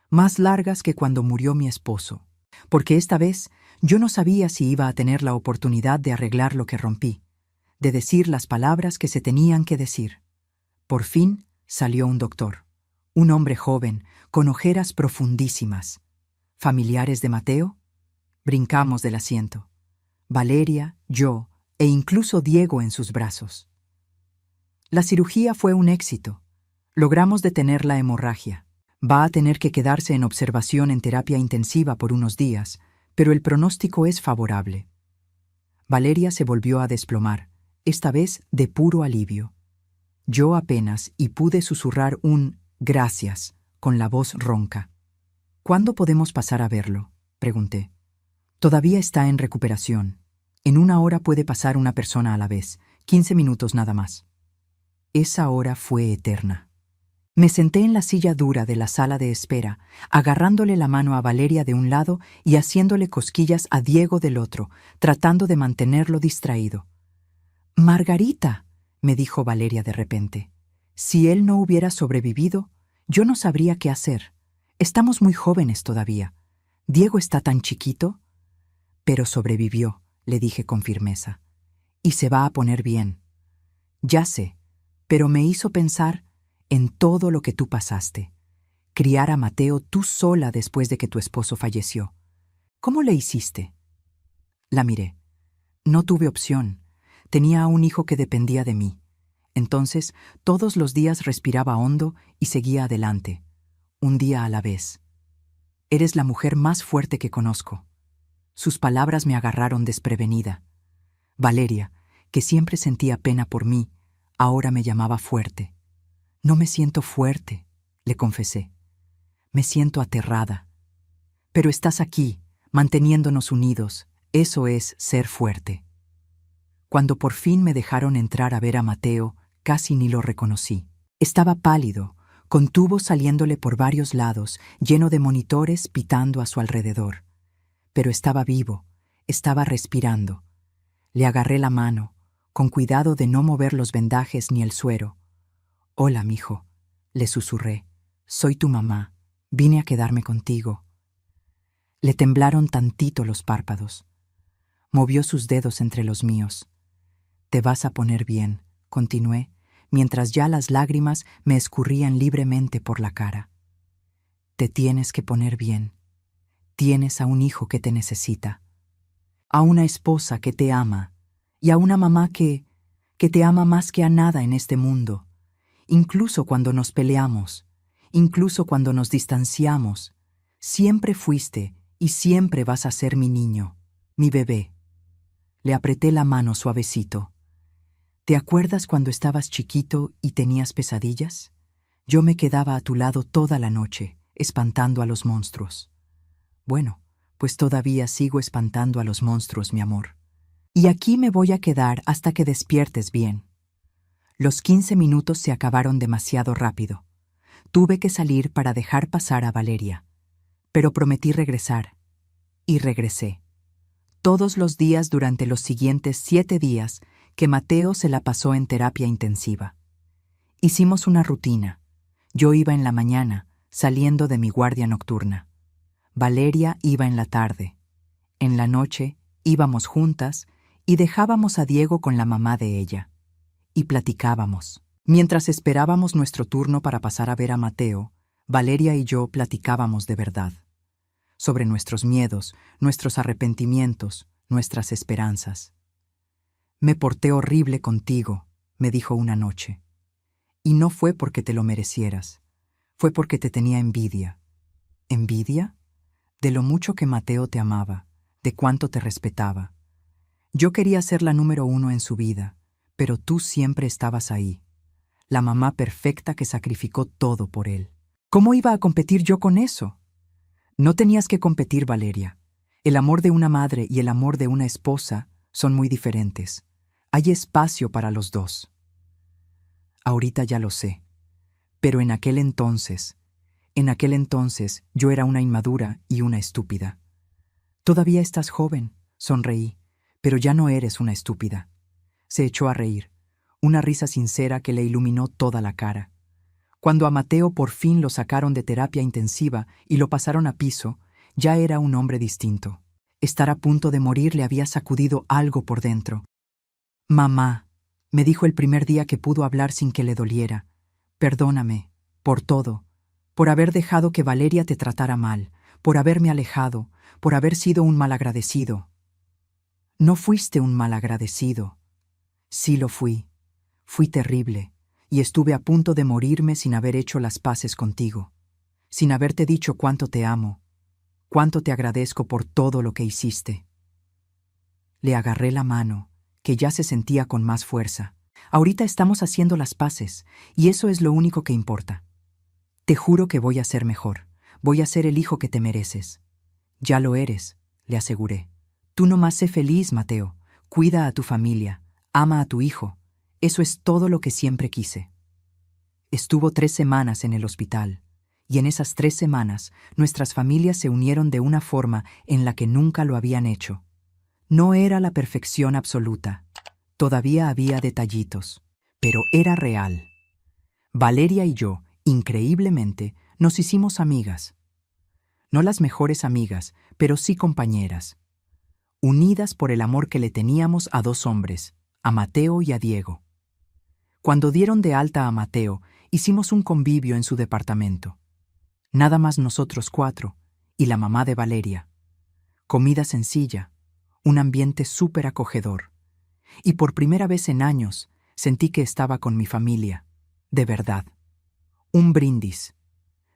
Más largas que cuando murió mi esposo. Porque esta vez Yo no sabía si iba a tener la oportunidad de arreglar lo que rompí, de decir las palabras que se tenían que decir. Por fin salió un doctor, un hombre joven, con ojeras profundísimas. ¿Familiares de Mateo? Brincamos del asiento. Valeria, yo e incluso Diego en sus brazos. La cirugía fue un éxito. Logramos detener la hemorragia. Va a tener que quedarse en observación en terapia intensiva por unos días, pero el pronóstico es favorable. Valeria se volvió a desplomar, esta vez de puro alivio. Yo apenas y pude susurrar un «gracias» con la voz ronca. «¿Cuándo podemos pasar a verlo?», pregunté. «Todavía está en recuperación. En 1 hora puede pasar una persona a la vez, 15 minutos nada más». Esa hora fue eterna. Me senté en la silla dura de la sala de espera, agarrándole la mano a Valeria de un lado y haciéndole cosquillas a Diego del otro, tratando de mantenerlo distraído. «Margarita», me dijo Valeria de repente, «si él no hubiera sobrevivido, yo no sabría qué hacer. Estamos muy jóvenes todavía. Diego está tan chiquito». «Pero sobrevivió», le dije con firmeza. «Y se va a poner bien». «Ya sé, pero me hizo pensar en todo lo que tú pasaste. Criar a Mateo tú sola después de que tu esposo falleció. ¿Cómo le hiciste?». La miré. No tuve opción. Tenía a un hijo que dependía de mí. Entonces, todos los días respiraba hondo y seguía adelante, un día a la vez. «Eres la mujer más fuerte que conozco». Sus palabras me agarraron desprevenida. Valeria, que siempre sentía pena por mí, ahora me llamaba fuerte. «No me siento fuerte», le confesé. «Me siento aterrada». «Pero estás aquí, manteniéndonos unidos. Eso es ser fuerte». Cuando por fin me dejaron entrar a ver a Mateo, casi ni lo reconocí. Estaba pálido, con tubos saliéndole por varios lados, lleno de monitores pitando a su alrededor. Pero estaba vivo, estaba respirando. Le agarré la mano, con cuidado de no mover los vendajes ni el suero. «Hola, mijo», le susurré. «Soy tu mamá. Vine a quedarme contigo». Le temblaron tantito los párpados. Movió sus dedos entre los míos. «Te vas a poner bien», continué, mientras ya las lágrimas me escurrían libremente por la cara. «Te tienes que poner bien. Tienes a un hijo que te necesita, a una esposa que te ama y a una mamá que te ama más que a nada en este mundo. Incluso cuando nos peleamos, incluso cuando nos distanciamos, siempre fuiste y siempre vas a ser mi niño, mi bebé». Le apreté la mano suavecito. «¿Te acuerdas cuando estabas chiquito y tenías pesadillas? Yo me quedaba a tu lado toda la noche, espantando a los monstruos». «Bueno, pues todavía sigo espantando a los monstruos, mi amor. Y aquí me voy a quedar hasta que despiertes bien». Los 15 minutos se acabaron demasiado rápido. Tuve que salir para dejar pasar a Valeria. Pero prometí regresar. Y regresé. Todos los días durante los siguientes 7 días que Mateo se la pasó en terapia intensiva. Hicimos una rutina. Yo iba en la mañana, saliendo de mi guardia nocturna. Valeria iba en la tarde. En la noche íbamos juntas y dejábamos a Diego con la mamá de ella. Y platicábamos. Mientras esperábamos nuestro turno para pasar a ver a Mateo, Valeria y yo platicábamos de verdad. Sobre nuestros miedos, nuestros arrepentimientos, nuestras esperanzas. «Me porté horrible contigo», me dijo una noche. «Y no fue porque te lo merecieras. Fue porque te tenía envidia». «¿Envidia?». «De lo mucho que Mateo te amaba, de cuánto te respetaba. Yo quería ser la número 1 en su vida, pero tú siempre estabas ahí. La mamá perfecta que sacrificó todo por él. ¿Cómo iba a competir yo con eso?». «No tenías que competir, Valeria. El amor de una madre y el amor de una esposa son muy diferentes. Hay espacio para los dos». «Ahorita ya lo sé. Pero en aquel entonces yo era una inmadura y una estúpida». «Todavía estás joven», sonreí, «pero ya no eres una estúpida». Se echó a reír, una risa sincera que le iluminó toda la cara. Cuando a Mateo por fin lo sacaron de terapia intensiva y lo pasaron a piso, ya era un hombre distinto. Estar a punto de morir le había sacudido algo por dentro. «Mamá», me dijo el primer día que pudo hablar sin que le doliera, «perdóname, por todo, por haber dejado que Valeria te tratara mal, por haberme alejado, por haber sido un malagradecido». «No fuiste un malagradecido». «Sí lo fui. Fui terrible, y estuve a punto de morirme sin haber hecho las paces contigo, sin haberte dicho cuánto te amo, cuánto te agradezco por todo lo que hiciste». Le agarré la mano, que ya se sentía con más fuerza. «Ahorita estamos haciendo las paces, y eso es lo único que importa. Te juro que voy a ser mejor. Voy a ser el hijo que te mereces». «Ya lo eres», le aseguré. «Tú nomás sé feliz, Mateo. Cuida a tu familia, ama a tu hijo. Eso es todo lo que siempre quise». Estuvo 3 semanas en el hospital, y en esas 3 semanas nuestras familias se unieron de una forma en la que nunca lo habían hecho. No era la perfección absoluta. Todavía había detallitos, pero era real. Valeria y yo, increíblemente, nos hicimos amigas. No las mejores amigas, pero sí compañeras. Unidas por el amor que le teníamos a 2 hombres, a Mateo y a Diego. Cuando dieron de alta a Mateo, hicimos un convivio en su departamento. Nada más nosotros 4, y la mamá de Valeria. Comida sencilla, un ambiente súper acogedor. Y por primera vez en años, sentí que estaba con mi familia, de verdad. «Un brindis»,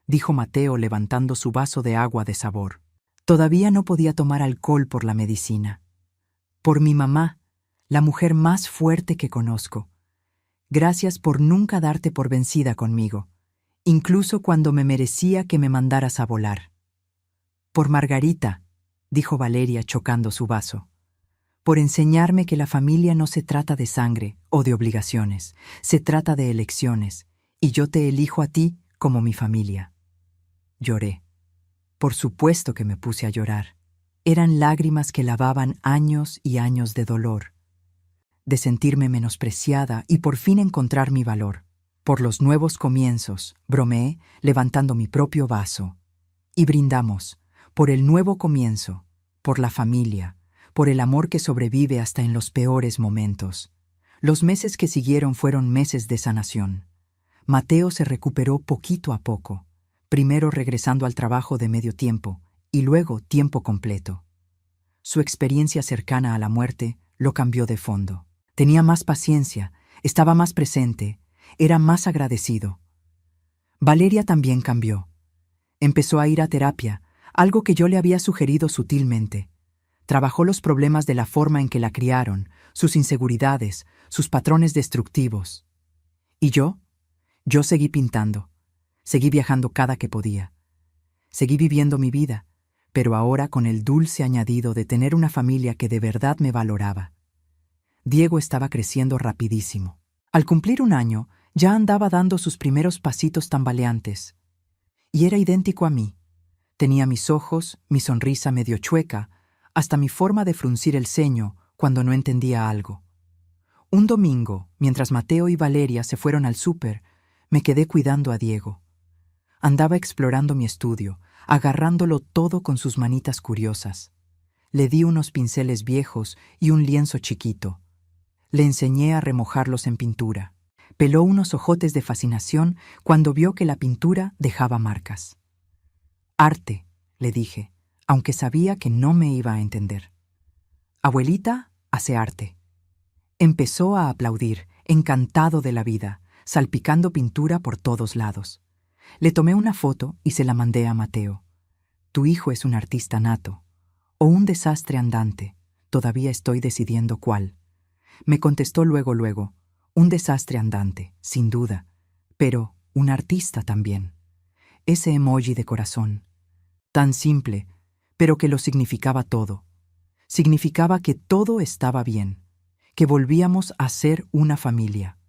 dijo Mateo levantando su vaso de agua de sabor. Todavía no podía tomar alcohol por la medicina. «Por mi mamá, la mujer más fuerte que conozco. Gracias por nunca darte por vencida conmigo, incluso cuando me merecía que me mandaras a volar». «Por Margarita», dijo Valeria chocando su vaso. «Por enseñarme que la familia no se trata de sangre o de obligaciones, se trata de elecciones, y yo te elijo a ti como mi familia». Lloré. Por supuesto que me puse a llorar. Eran lágrimas que lavaban años y años de dolor, de sentirme menospreciada y por fin encontrar mi valor. «Por los nuevos comienzos», bromeé, levantando mi propio vaso. Y brindamos, por el nuevo comienzo, por la familia, por el amor que sobrevive hasta en los peores momentos. Los meses que siguieron fueron meses de sanación. Mateo se recuperó poquito a poco, primero regresando al trabajo de medio tiempo y luego tiempo completo. Su experiencia cercana a la muerte lo cambió de fondo. Tenía más paciencia, estaba más presente, era más agradecido. Valeria también cambió. Empezó a ir a terapia, algo que yo le había sugerido sutilmente. Trabajó los problemas de la forma en que la criaron, sus inseguridades, sus patrones destructivos. ¿Y yo? Yo seguí pintando. Seguí viajando cada que podía. Seguí viviendo mi vida, pero ahora con el dulce añadido de tener una familia que de verdad me valoraba. Diego estaba creciendo rapidísimo. Al cumplir 1 año, ya andaba dando sus primeros pasitos tambaleantes. Y era idéntico a mí. Tenía mis ojos, mi sonrisa medio chueca, hasta mi forma de fruncir el ceño cuando no entendía algo. Un domingo, mientras Mateo y Valeria se fueron al súper, me quedé cuidando a Diego. Andaba explorando mi estudio, agarrándolo todo con sus manitas curiosas. Le di unos pinceles viejos y un lienzo chiquito. Le enseñé a remojarlos en pintura. Peló unos ojotes de fascinación cuando vio que la pintura dejaba marcas. «Arte», le dije, aunque sabía que no me iba a entender. «Abuelita hace arte». Empezó a aplaudir, encantado de la vida, salpicando pintura por todos lados. Le tomé una foto y se la mandé a Mateo. «Tu hijo es un artista nato. O un desastre andante. Todavía estoy decidiendo cuál». Me contestó luego, «Un desastre andante, sin duda, pero un artista también». Ese emoji de corazón. Tan simple, pero que lo significaba todo. Significaba que todo estaba bien, que volvíamos a ser una familia.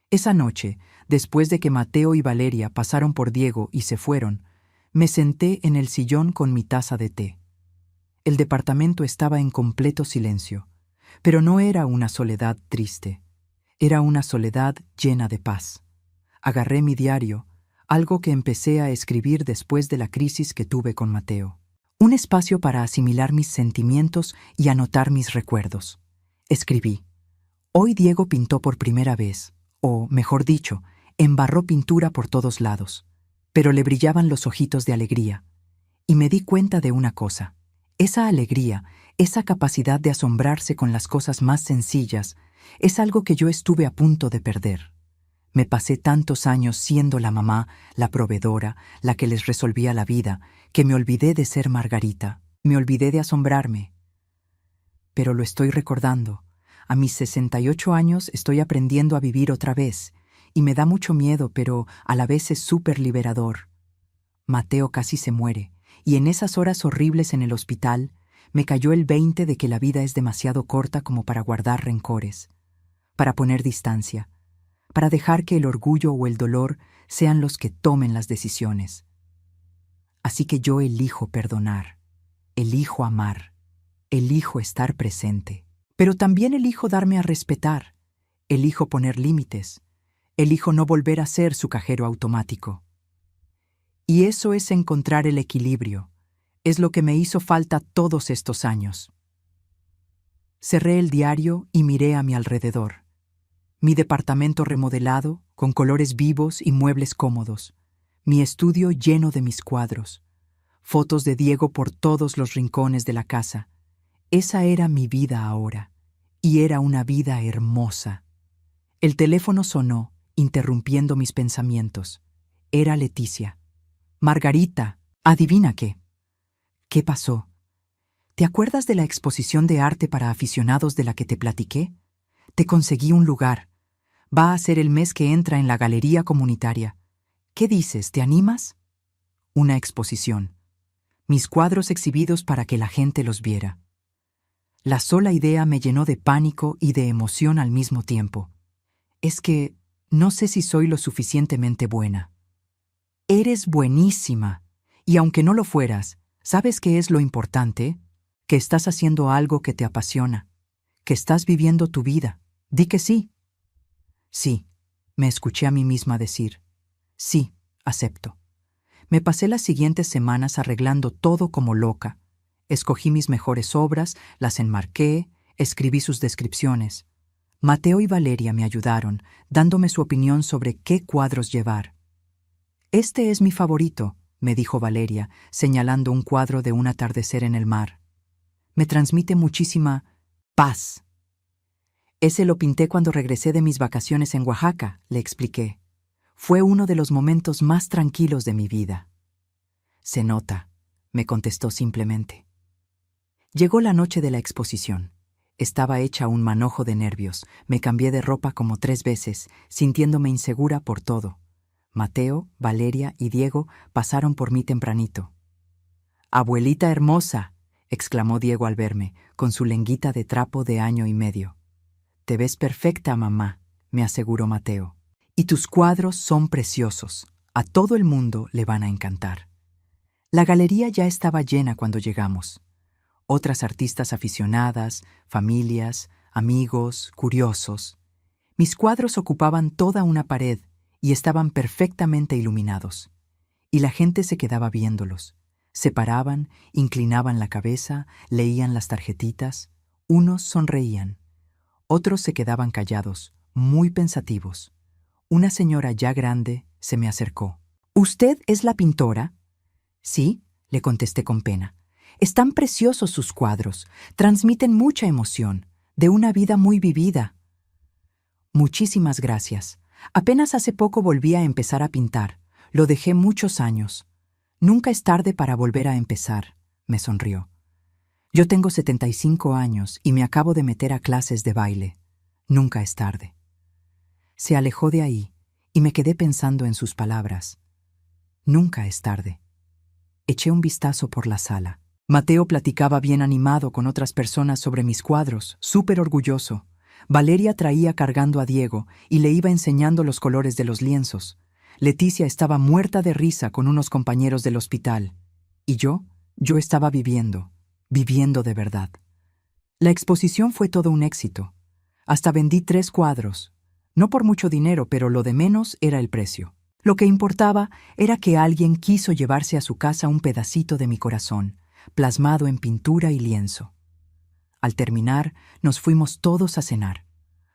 Esa noche, después de que Mateo y Valeria pasaron por Diego y se fueron, me senté en el sillón con mi taza de té. El departamento estaba en completo silencio, pero no era una soledad triste, era una soledad llena de paz. Agarré mi diario, algo que empecé a escribir después de la crisis que tuve con Mateo. Un espacio para asimilar mis sentimientos y anotar mis recuerdos. Escribí: hoy Diego pintó por primera vez, o, mejor dicho, embarró pintura por todos lados, pero le brillaban los ojitos de alegría. Y me di cuenta de una cosa: esa alegría, esa capacidad de asombrarse con las cosas más sencillas, es algo que yo estuve a punto de perder. Me pasé tantos años siendo la mamá, la proveedora, la que les resolvía la vida, que me olvidé de ser Margarita, me olvidé de asombrarme. Pero lo estoy recordando. A mis 68 años estoy aprendiendo a vivir otra vez, y me da mucho miedo, pero a la vez es súper liberador. Mateo casi se muere, y en esas horas horribles en el hospital, me cayó el 20 de que la vida es demasiado corta como para guardar rencores, para poner distancia, para dejar que el orgullo o el dolor sean los que tomen las decisiones. Así que yo elijo perdonar, elijo amar, elijo estar presente, pero también elijo darme a respetar, elijo poner límites, elijo no volver a ser su cajero automático. Y eso es encontrar el equilibrio, es lo que me hizo falta todos estos años. Cerré el diario y miré a mi alrededor. Mi departamento remodelado, con colores vivos y muebles cómodos. Mi estudio lleno de mis cuadros. Fotos de Diego por todos los rincones de la casa. Esa era mi vida ahora. Y era una vida hermosa. El teléfono sonó, interrumpiendo mis pensamientos. Era Leticia. Margarita, adivina qué. ¿Qué pasó? ¿Te acuerdas de la exposición de arte para aficionados de la que te platiqué? Te conseguí un lugar. Va a ser el mes que entra en la galería comunitaria. ¿Qué dices? ¿Te animas? Una exposición. Mis cuadros exhibidos para que la gente los viera. La sola idea me llenó de pánico y de emoción al mismo tiempo. Es que no sé si soy lo suficientemente buena. Eres buenísima. Y aunque no lo fueras, ¿sabes qué es lo importante? Que estás haciendo algo que te apasiona. Que estás viviendo tu vida. Di que sí. Sí, me escuché a mí misma decir. Sí, acepto. Me pasé las siguientes semanas arreglando todo como loca. Escogí mis mejores obras, las enmarqué, escribí sus descripciones. Mateo y Valeria me ayudaron, dándome su opinión sobre qué cuadros llevar. Este es mi favorito, me dijo Valeria, señalando un cuadro de un atardecer en el mar. Me transmite muchísima paz. Ese lo pinté cuando regresé de mis vacaciones en Oaxaca, le expliqué. Fue uno de los momentos más tranquilos de mi vida. Se nota, me contestó simplemente. Llegó la noche de la exposición. Estaba hecha un manojo de nervios. Me cambié de ropa como 3 veces, sintiéndome insegura por todo. Mateo, Valeria y Diego pasaron por mí tempranito. «¡Abuelita hermosa!», exclamó Diego al verme, con su lenguita de trapo de 1 año y medio. «Te ves perfecta, mamá», me aseguró Mateo. «Y tus cuadros son preciosos. A todo el mundo le van a encantar». La galería ya estaba llena cuando llegamos. Otras artistas aficionadas, familias, amigos, curiosos. Mis cuadros ocupaban toda una pared y estaban perfectamente iluminados. Y la gente se quedaba viéndolos. Se paraban, inclinaban la cabeza, leían las tarjetitas. Unos sonreían. Otros se quedaban callados, muy pensativos. Una señora ya grande se me acercó. «¿Usted es la pintora?» «Sí», le contesté con pena. «Están preciosos sus cuadros, transmiten mucha emoción, de una vida muy vivida». «Muchísimas gracias. Apenas hace poco volví a empezar a pintar. Lo dejé muchos años. Nunca es tarde para volver a empezar», me sonrió. «Yo tengo 75 años y me acabo de meter a clases de baile. Nunca es tarde». Se alejó de ahí y me quedé pensando en sus palabras. Nunca es tarde. Eché un vistazo por la sala. Mateo platicaba bien animado con otras personas sobre mis cuadros, súper orgulloso. Valeria traía cargando a Diego y le iba enseñando los colores de los lienzos. Leticia estaba muerta de risa con unos compañeros del hospital. Y yo estaba viviendo de verdad. La exposición fue todo un éxito. Hasta vendí 3 cuadros. No por mucho dinero, pero lo de menos era el precio. Lo que importaba era que alguien quiso llevarse a su casa un pedacito de mi corazón, plasmado en pintura y lienzo. Al terminar, nos fuimos todos a cenar,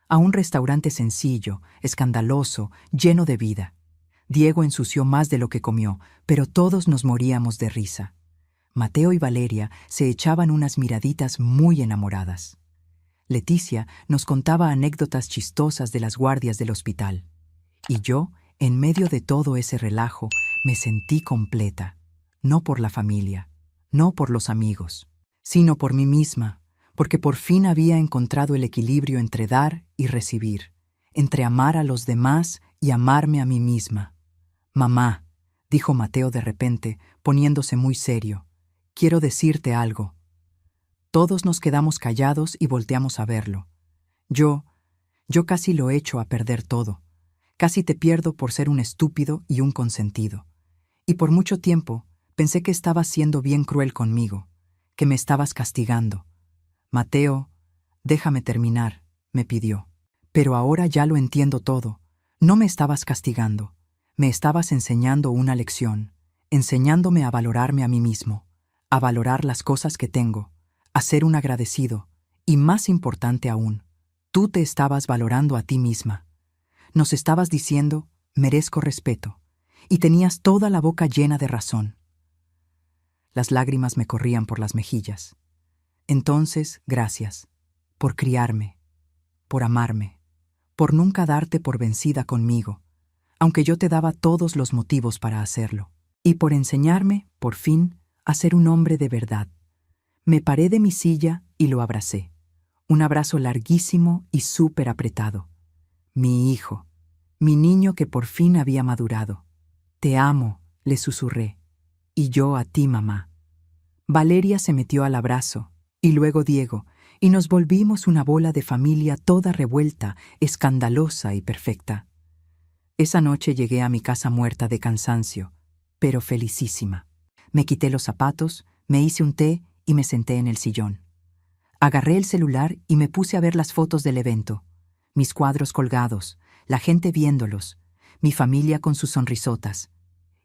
a un restaurante sencillo, escandaloso, lleno de vida. Diego ensució más de lo que comió, pero todos nos moríamos de risa. Mateo y Valeria se echaban unas miraditas muy enamoradas. Leticia nos contaba anécdotas chistosas de las guardias del hospital. Y yo, en medio de todo ese relajo, me sentí completa. No por la familia, no por los amigos, sino por mí misma, porque por fin había encontrado el equilibrio entre dar y recibir, entre amar a los demás y amarme a mí misma. «Mamá», dijo Mateo de repente, poniéndose muy serio, «quiero decirte algo». Todos nos quedamos callados y volteamos a verlo. Yo casi lo echo a perder todo. Casi te pierdo por ser un estúpido y un consentido. Y por mucho tiempo pensé que estabas siendo bien cruel conmigo, que me estabas castigando. Mateo, déjame terminar, me pidió. Pero ahora ya lo entiendo todo. No me estabas castigando. Me estabas enseñando una lección, enseñándome a valorarme a mí mismo, a valorar las cosas que tengo, a ser un agradecido, y más importante aún, tú te estabas valorando a ti misma. Nos estabas diciendo, merezco respeto, y tenías toda la boca llena de razón. Las lágrimas me corrían por las mejillas. Entonces, gracias, por criarme, por amarme, por nunca darte por vencida conmigo, aunque yo te daba todos los motivos para hacerlo, y por enseñarme, por fin, a ser un hombre de verdad. Me paré de mi silla y lo abracé. Un abrazo larguísimo y súper apretado. Mi hijo, mi niño que por fin había madurado. Te amo, le susurré. Y yo a ti, mamá. Valeria se metió al abrazo, y luego Diego, y nos volvimos una bola de familia toda revuelta, escandalosa y perfecta. Esa noche llegué a mi casa muerta de cansancio, pero felicísima. Me quité los zapatos, me hice un té y me senté en el sillón. Agarré el celular y me puse a ver las fotos del evento, mis cuadros colgados, la gente viéndolos, mi familia con sus sonrisotas.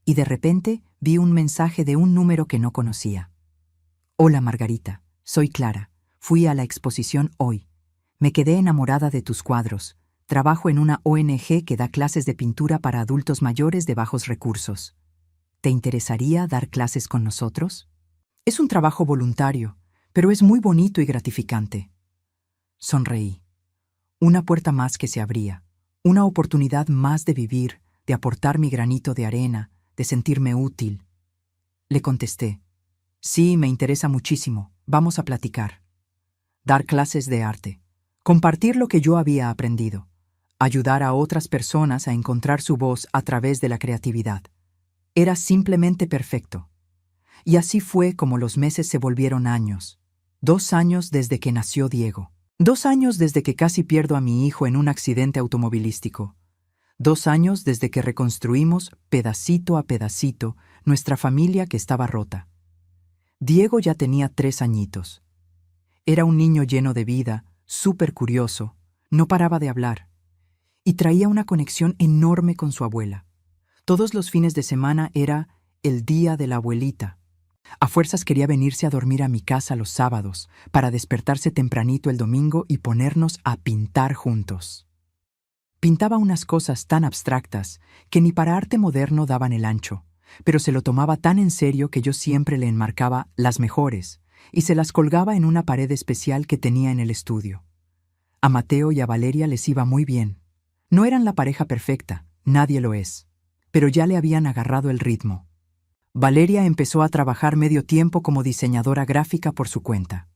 Y de repente vi un mensaje de un número que no conocía. Hola Margarita, soy Clara. Fui a la exposición hoy. Me quedé enamorada de tus cuadros. Trabajo en una ONG que da clases de pintura para adultos mayores de bajos recursos. ¿Te interesaría dar clases con nosotros? Es un trabajo voluntario, pero es muy bonito y gratificante. Sonreí. Una puerta más que se abría, una oportunidad más de vivir, de aportar mi granito de arena, de sentirme útil. Le contesté. Sí, me interesa muchísimo. Vamos a platicar. Dar clases de arte. Compartir lo que yo había aprendido. Ayudar a otras personas a encontrar su voz a través de la creatividad. Era simplemente perfecto. Y así fue como los meses se volvieron años. 2 años desde que nació Diego. 2 años desde que casi pierdo a mi hijo en un accidente automovilístico. 2 años desde que reconstruimos, pedacito a pedacito, nuestra familia que estaba rota. Diego ya tenía 3 añitos. Era un niño lleno de vida, súper curioso, no paraba de hablar. Y traía una conexión enorme con su abuela. Todos los fines de semana era el día de la abuelita. A fuerzas quería venirse a dormir a mi casa los sábados, para despertarse tempranito el domingo y ponernos a pintar juntos. Pintaba unas cosas tan abstractas que ni para arte moderno daban el ancho, pero se lo tomaba tan en serio que yo siempre le enmarcaba las mejores y se las colgaba en una pared especial que tenía en el estudio. A Mateo y a Valeria les iba muy bien. No eran la pareja perfecta, nadie lo es, pero ya le habían agarrado el ritmo. Valeria empezó a trabajar medio tiempo como diseñadora gráfica por su cuenta.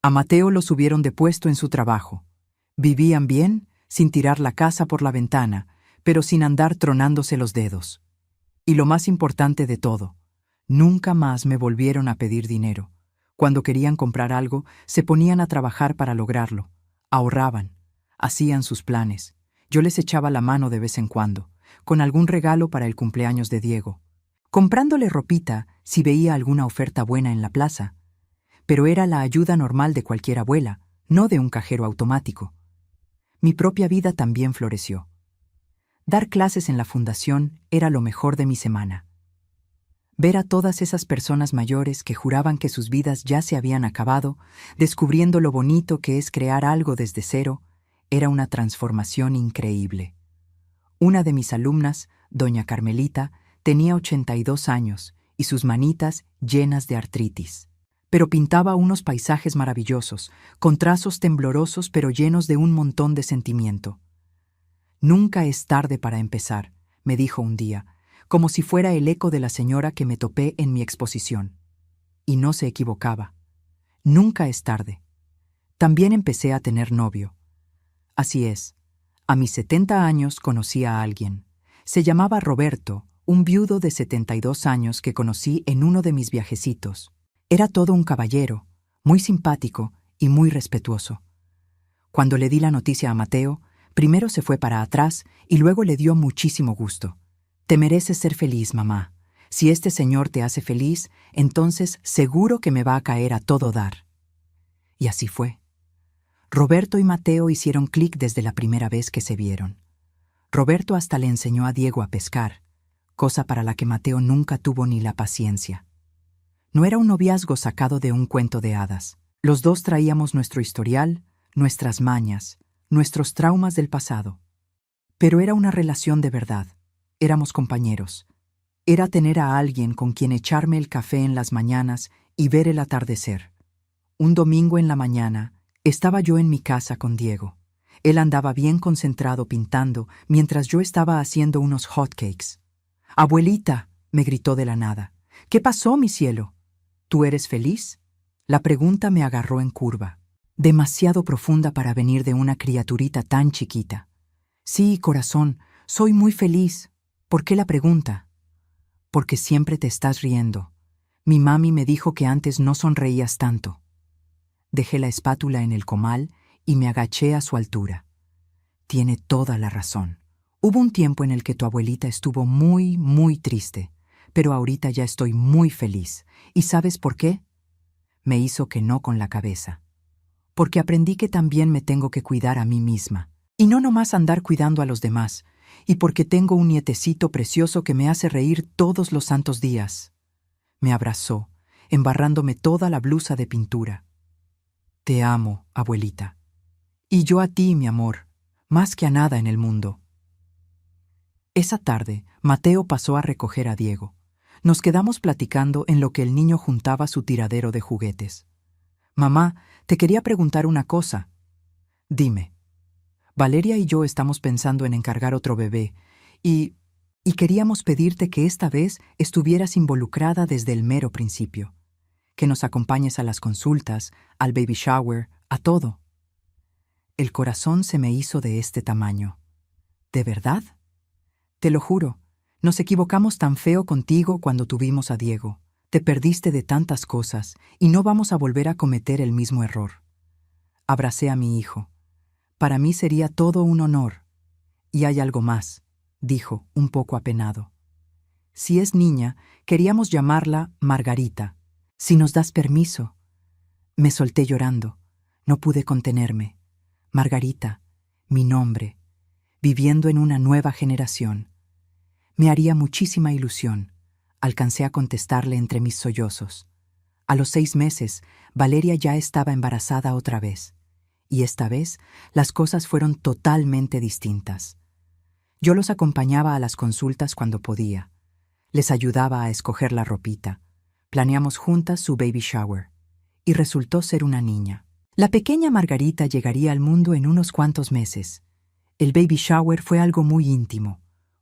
A Mateo lo subieron de puesto en su trabajo. Vivían bien, sin tirar la casa por la ventana, pero sin andar tronándose los dedos. Y lo más importante de todo, nunca más me volvieron a pedir dinero. Cuando querían comprar algo, se ponían a trabajar para lograrlo. Ahorraban, hacían sus planes. Yo les echaba la mano de vez en cuando, con algún regalo para el cumpleaños de Diego. Comprándole ropita si veía alguna oferta buena en la plaza. Pero era la ayuda normal de cualquier abuela, no de un cajero automático. Mi propia vida también floreció. Dar clases en la fundación era lo mejor de mi semana. Ver a todas esas personas mayores que juraban que sus vidas ya se habían acabado, descubriendo lo bonito que es crear algo desde cero, era una transformación increíble. Una de mis alumnas, doña Carmelita, tenía 82 años y sus manitas llenas de artritis. Pero pintaba unos paisajes maravillosos, con trazos temblorosos pero llenos de un montón de sentimiento. «Nunca es tarde para empezar», me dijo un día, como si fuera el eco de la señora que me topé en mi exposición. Y no se equivocaba. Nunca es tarde. También empecé a tener novio. Así es, a mis 70 años conocí a alguien. Se llamaba Roberto, un viudo de 72 años que conocí en uno de mis viajecitos. Era todo un caballero, muy simpático y muy respetuoso. Cuando le di la noticia a Mateo, primero se fue para atrás y luego le dio muchísimo gusto. «Te mereces ser feliz, mamá. Si este señor te hace feliz, entonces seguro que me va a caer a todo dar». Y así fue. Roberto y Mateo hicieron clic desde la primera vez que se vieron. Roberto hasta le enseñó a Diego a pescar, cosa para la que Mateo nunca tuvo ni la paciencia. No era un noviazgo sacado de un cuento de hadas. Los dos traíamos nuestro historial, nuestras mañas, nuestros traumas del pasado. Pero era una relación de verdad. Éramos compañeros. Era tener a alguien con quien echarme el café en las mañanas y ver el atardecer. Un domingo en la mañana, estaba yo en mi casa con Diego. Él andaba bien concentrado pintando, mientras yo estaba haciendo unos hotcakes. «Abuelita», me gritó de la nada. «¿Qué pasó, mi cielo? ¿Tú eres feliz?». La pregunta me agarró en curva. Demasiado profunda para venir de una criaturita tan chiquita. «Sí, corazón, soy muy feliz». «¿Por qué la pregunta?». «Porque siempre te estás riendo. Mi mami me dijo que antes no sonreías tanto». Dejé la espátula en el comal y me agaché a su altura. «Tiene toda la razón. Hubo un tiempo en el que tu abuelita estuvo muy, muy triste, pero ahorita ya estoy muy feliz. ¿Y sabes por qué?». Me hizo que no con la cabeza. «Porque aprendí que también me tengo que cuidar a mí misma. Y no nomás andar cuidando a los demás. Y porque tengo un nietecito precioso que me hace reír todos los santos días». Me abrazó, embarrándome toda la blusa de pintura. «Te amo, abuelita. Y yo a ti, mi amor, más que a nada en el mundo». Esa tarde, Mateo pasó a recoger a Diego. Nos quedamos platicando en lo que el niño juntaba su tiradero de juguetes. «Mamá, te quería preguntar una cosa». «Dime». «Valeria y yo estamos pensando en encargar otro bebé y queríamos pedirte que esta vez estuvieras involucrada desde el mero principio. Que nos acompañes a las consultas, al baby shower, a todo». El corazón se me hizo de este tamaño. ¿De verdad? Te lo juro, nos equivocamos tan feo contigo cuando tuvimos a Diego. Te perdiste de tantas cosas y no vamos a volver a cometer el mismo error. Abracé a mi hijo. «Para mí sería todo un honor». «Y hay algo más», dijo, un poco apenado. «Si es niña, queríamos llamarla Margarita. Si nos das permiso». Me solté llorando. No pude contenerme. Margarita, mi nombre, viviendo en una nueva generación. Me haría muchísima ilusión. Alcancé a contestarle entre mis sollozos. A los 6 meses, Valeria ya estaba embarazada otra vez. Y esta vez, las cosas fueron totalmente distintas. Yo los acompañaba a las consultas cuando podía. Les ayudaba a escoger la ropita. Planeamos juntas su baby shower. Y resultó ser una niña. La pequeña Margarita llegaría al mundo en unos cuantos meses. El baby shower fue algo muy íntimo.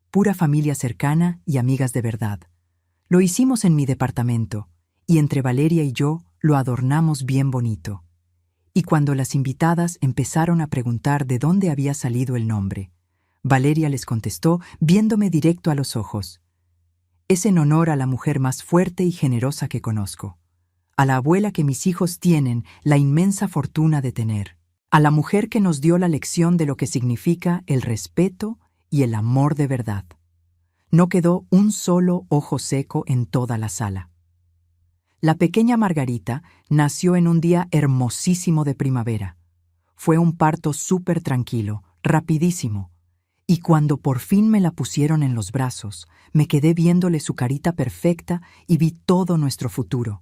Pura familia cercana y amigas de verdad. Lo hicimos en mi departamento, y entre Valeria y yo lo adornamos bien bonito. Y cuando las invitadas empezaron a preguntar de dónde había salido el nombre, Valeria les contestó viéndome directo a los ojos. «Es en honor a la mujer más fuerte y generosa que conozco, a la abuela que mis hijos tienen la inmensa fortuna de tener, a la mujer que nos dio la lección de lo que significa el respeto y el amor de verdad». No quedó un solo ojo seco en toda la sala. La pequeña Margarita nació en un día hermosísimo de primavera. Fue un parto súper tranquilo, rapidísimo. Y cuando por fin me la pusieron en los brazos, me quedé viéndole su carita perfecta y vi todo nuestro futuro.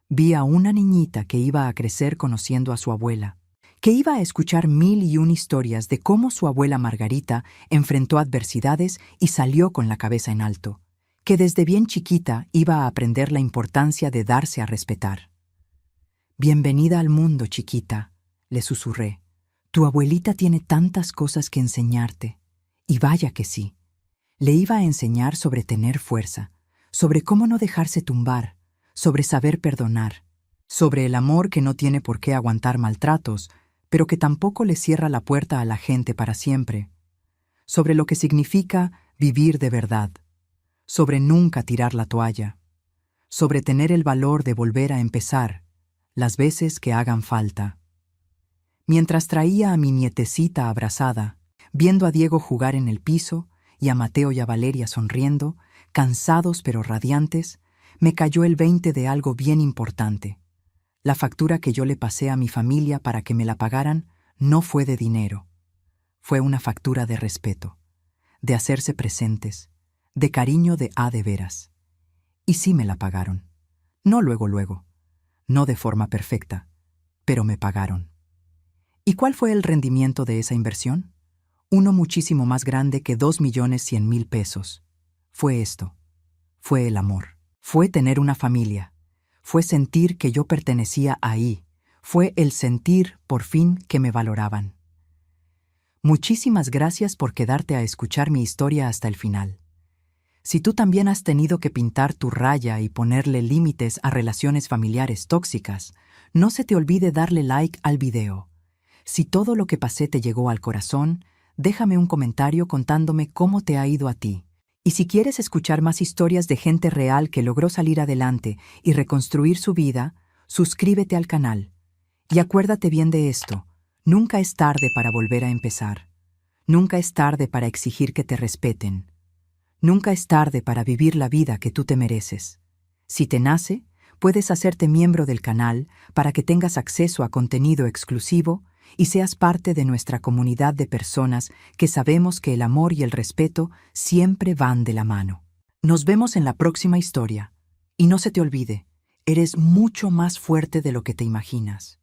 Vi a una niñita que iba a crecer conociendo a su abuela, que iba a escuchar 1001 historias de cómo su abuela Margarita enfrentó adversidades y salió con la cabeza en alto, que desde bien chiquita iba a aprender la importancia de darse a respetar. «Bienvenida al mundo, chiquita», le susurré. «Tu abuelita tiene tantas cosas que enseñarte». Y vaya que sí. Le iba a enseñar sobre tener fuerza, sobre cómo no dejarse tumbar, sobre saber perdonar, sobre el amor que no tiene por qué aguantar maltratos, pero que tampoco le cierra la puerta a la gente para siempre, sobre lo que significa vivir de verdad, sobre nunca tirar la toalla, sobre tener el valor de volver a empezar, las veces que hagan falta. Mientras traía a mi nietecita abrazada, viendo a Diego jugar en el piso y a Mateo y a Valeria sonriendo, cansados pero radiantes, me cayó el 20 de algo bien importante. La factura que yo le pasé a mi familia para que me la pagaran no fue de dinero. Fue una factura de respeto, de hacerse presentes, de cariño de veras. Y sí me la pagaron. No luego, no de forma perfecta, pero me pagaron. ¿Y cuál fue el rendimiento de esa inversión? Uno muchísimo más grande que 2.100.000 pesos. Fue esto. Fue el amor. Fue tener una familia. Fue sentir que yo pertenecía ahí. Fue el sentir, por fin, que me valoraban. Muchísimas gracias por quedarte a escuchar mi historia hasta el final. Si tú también has tenido que pintar tu raya y ponerle límites a relaciones familiares tóxicas, no se te olvide darle like al video. Si todo lo que pasé te llegó al corazón, déjame un comentario contándome cómo te ha ido a ti. Y si quieres escuchar más historias de gente real que logró salir adelante y reconstruir su vida, suscríbete al canal. Y acuérdate bien de esto, nunca es tarde para volver a empezar. Nunca es tarde para exigir que te respeten. Nunca es tarde para vivir la vida que tú te mereces. Si te nace, puedes hacerte miembro del canal para que tengas acceso a contenido exclusivo y seas parte de nuestra comunidad de personas que sabemos que el amor y el respeto siempre van de la mano. Nos vemos en la próxima historia. Y no se te olvide, eres mucho más fuerte de lo que te imaginas.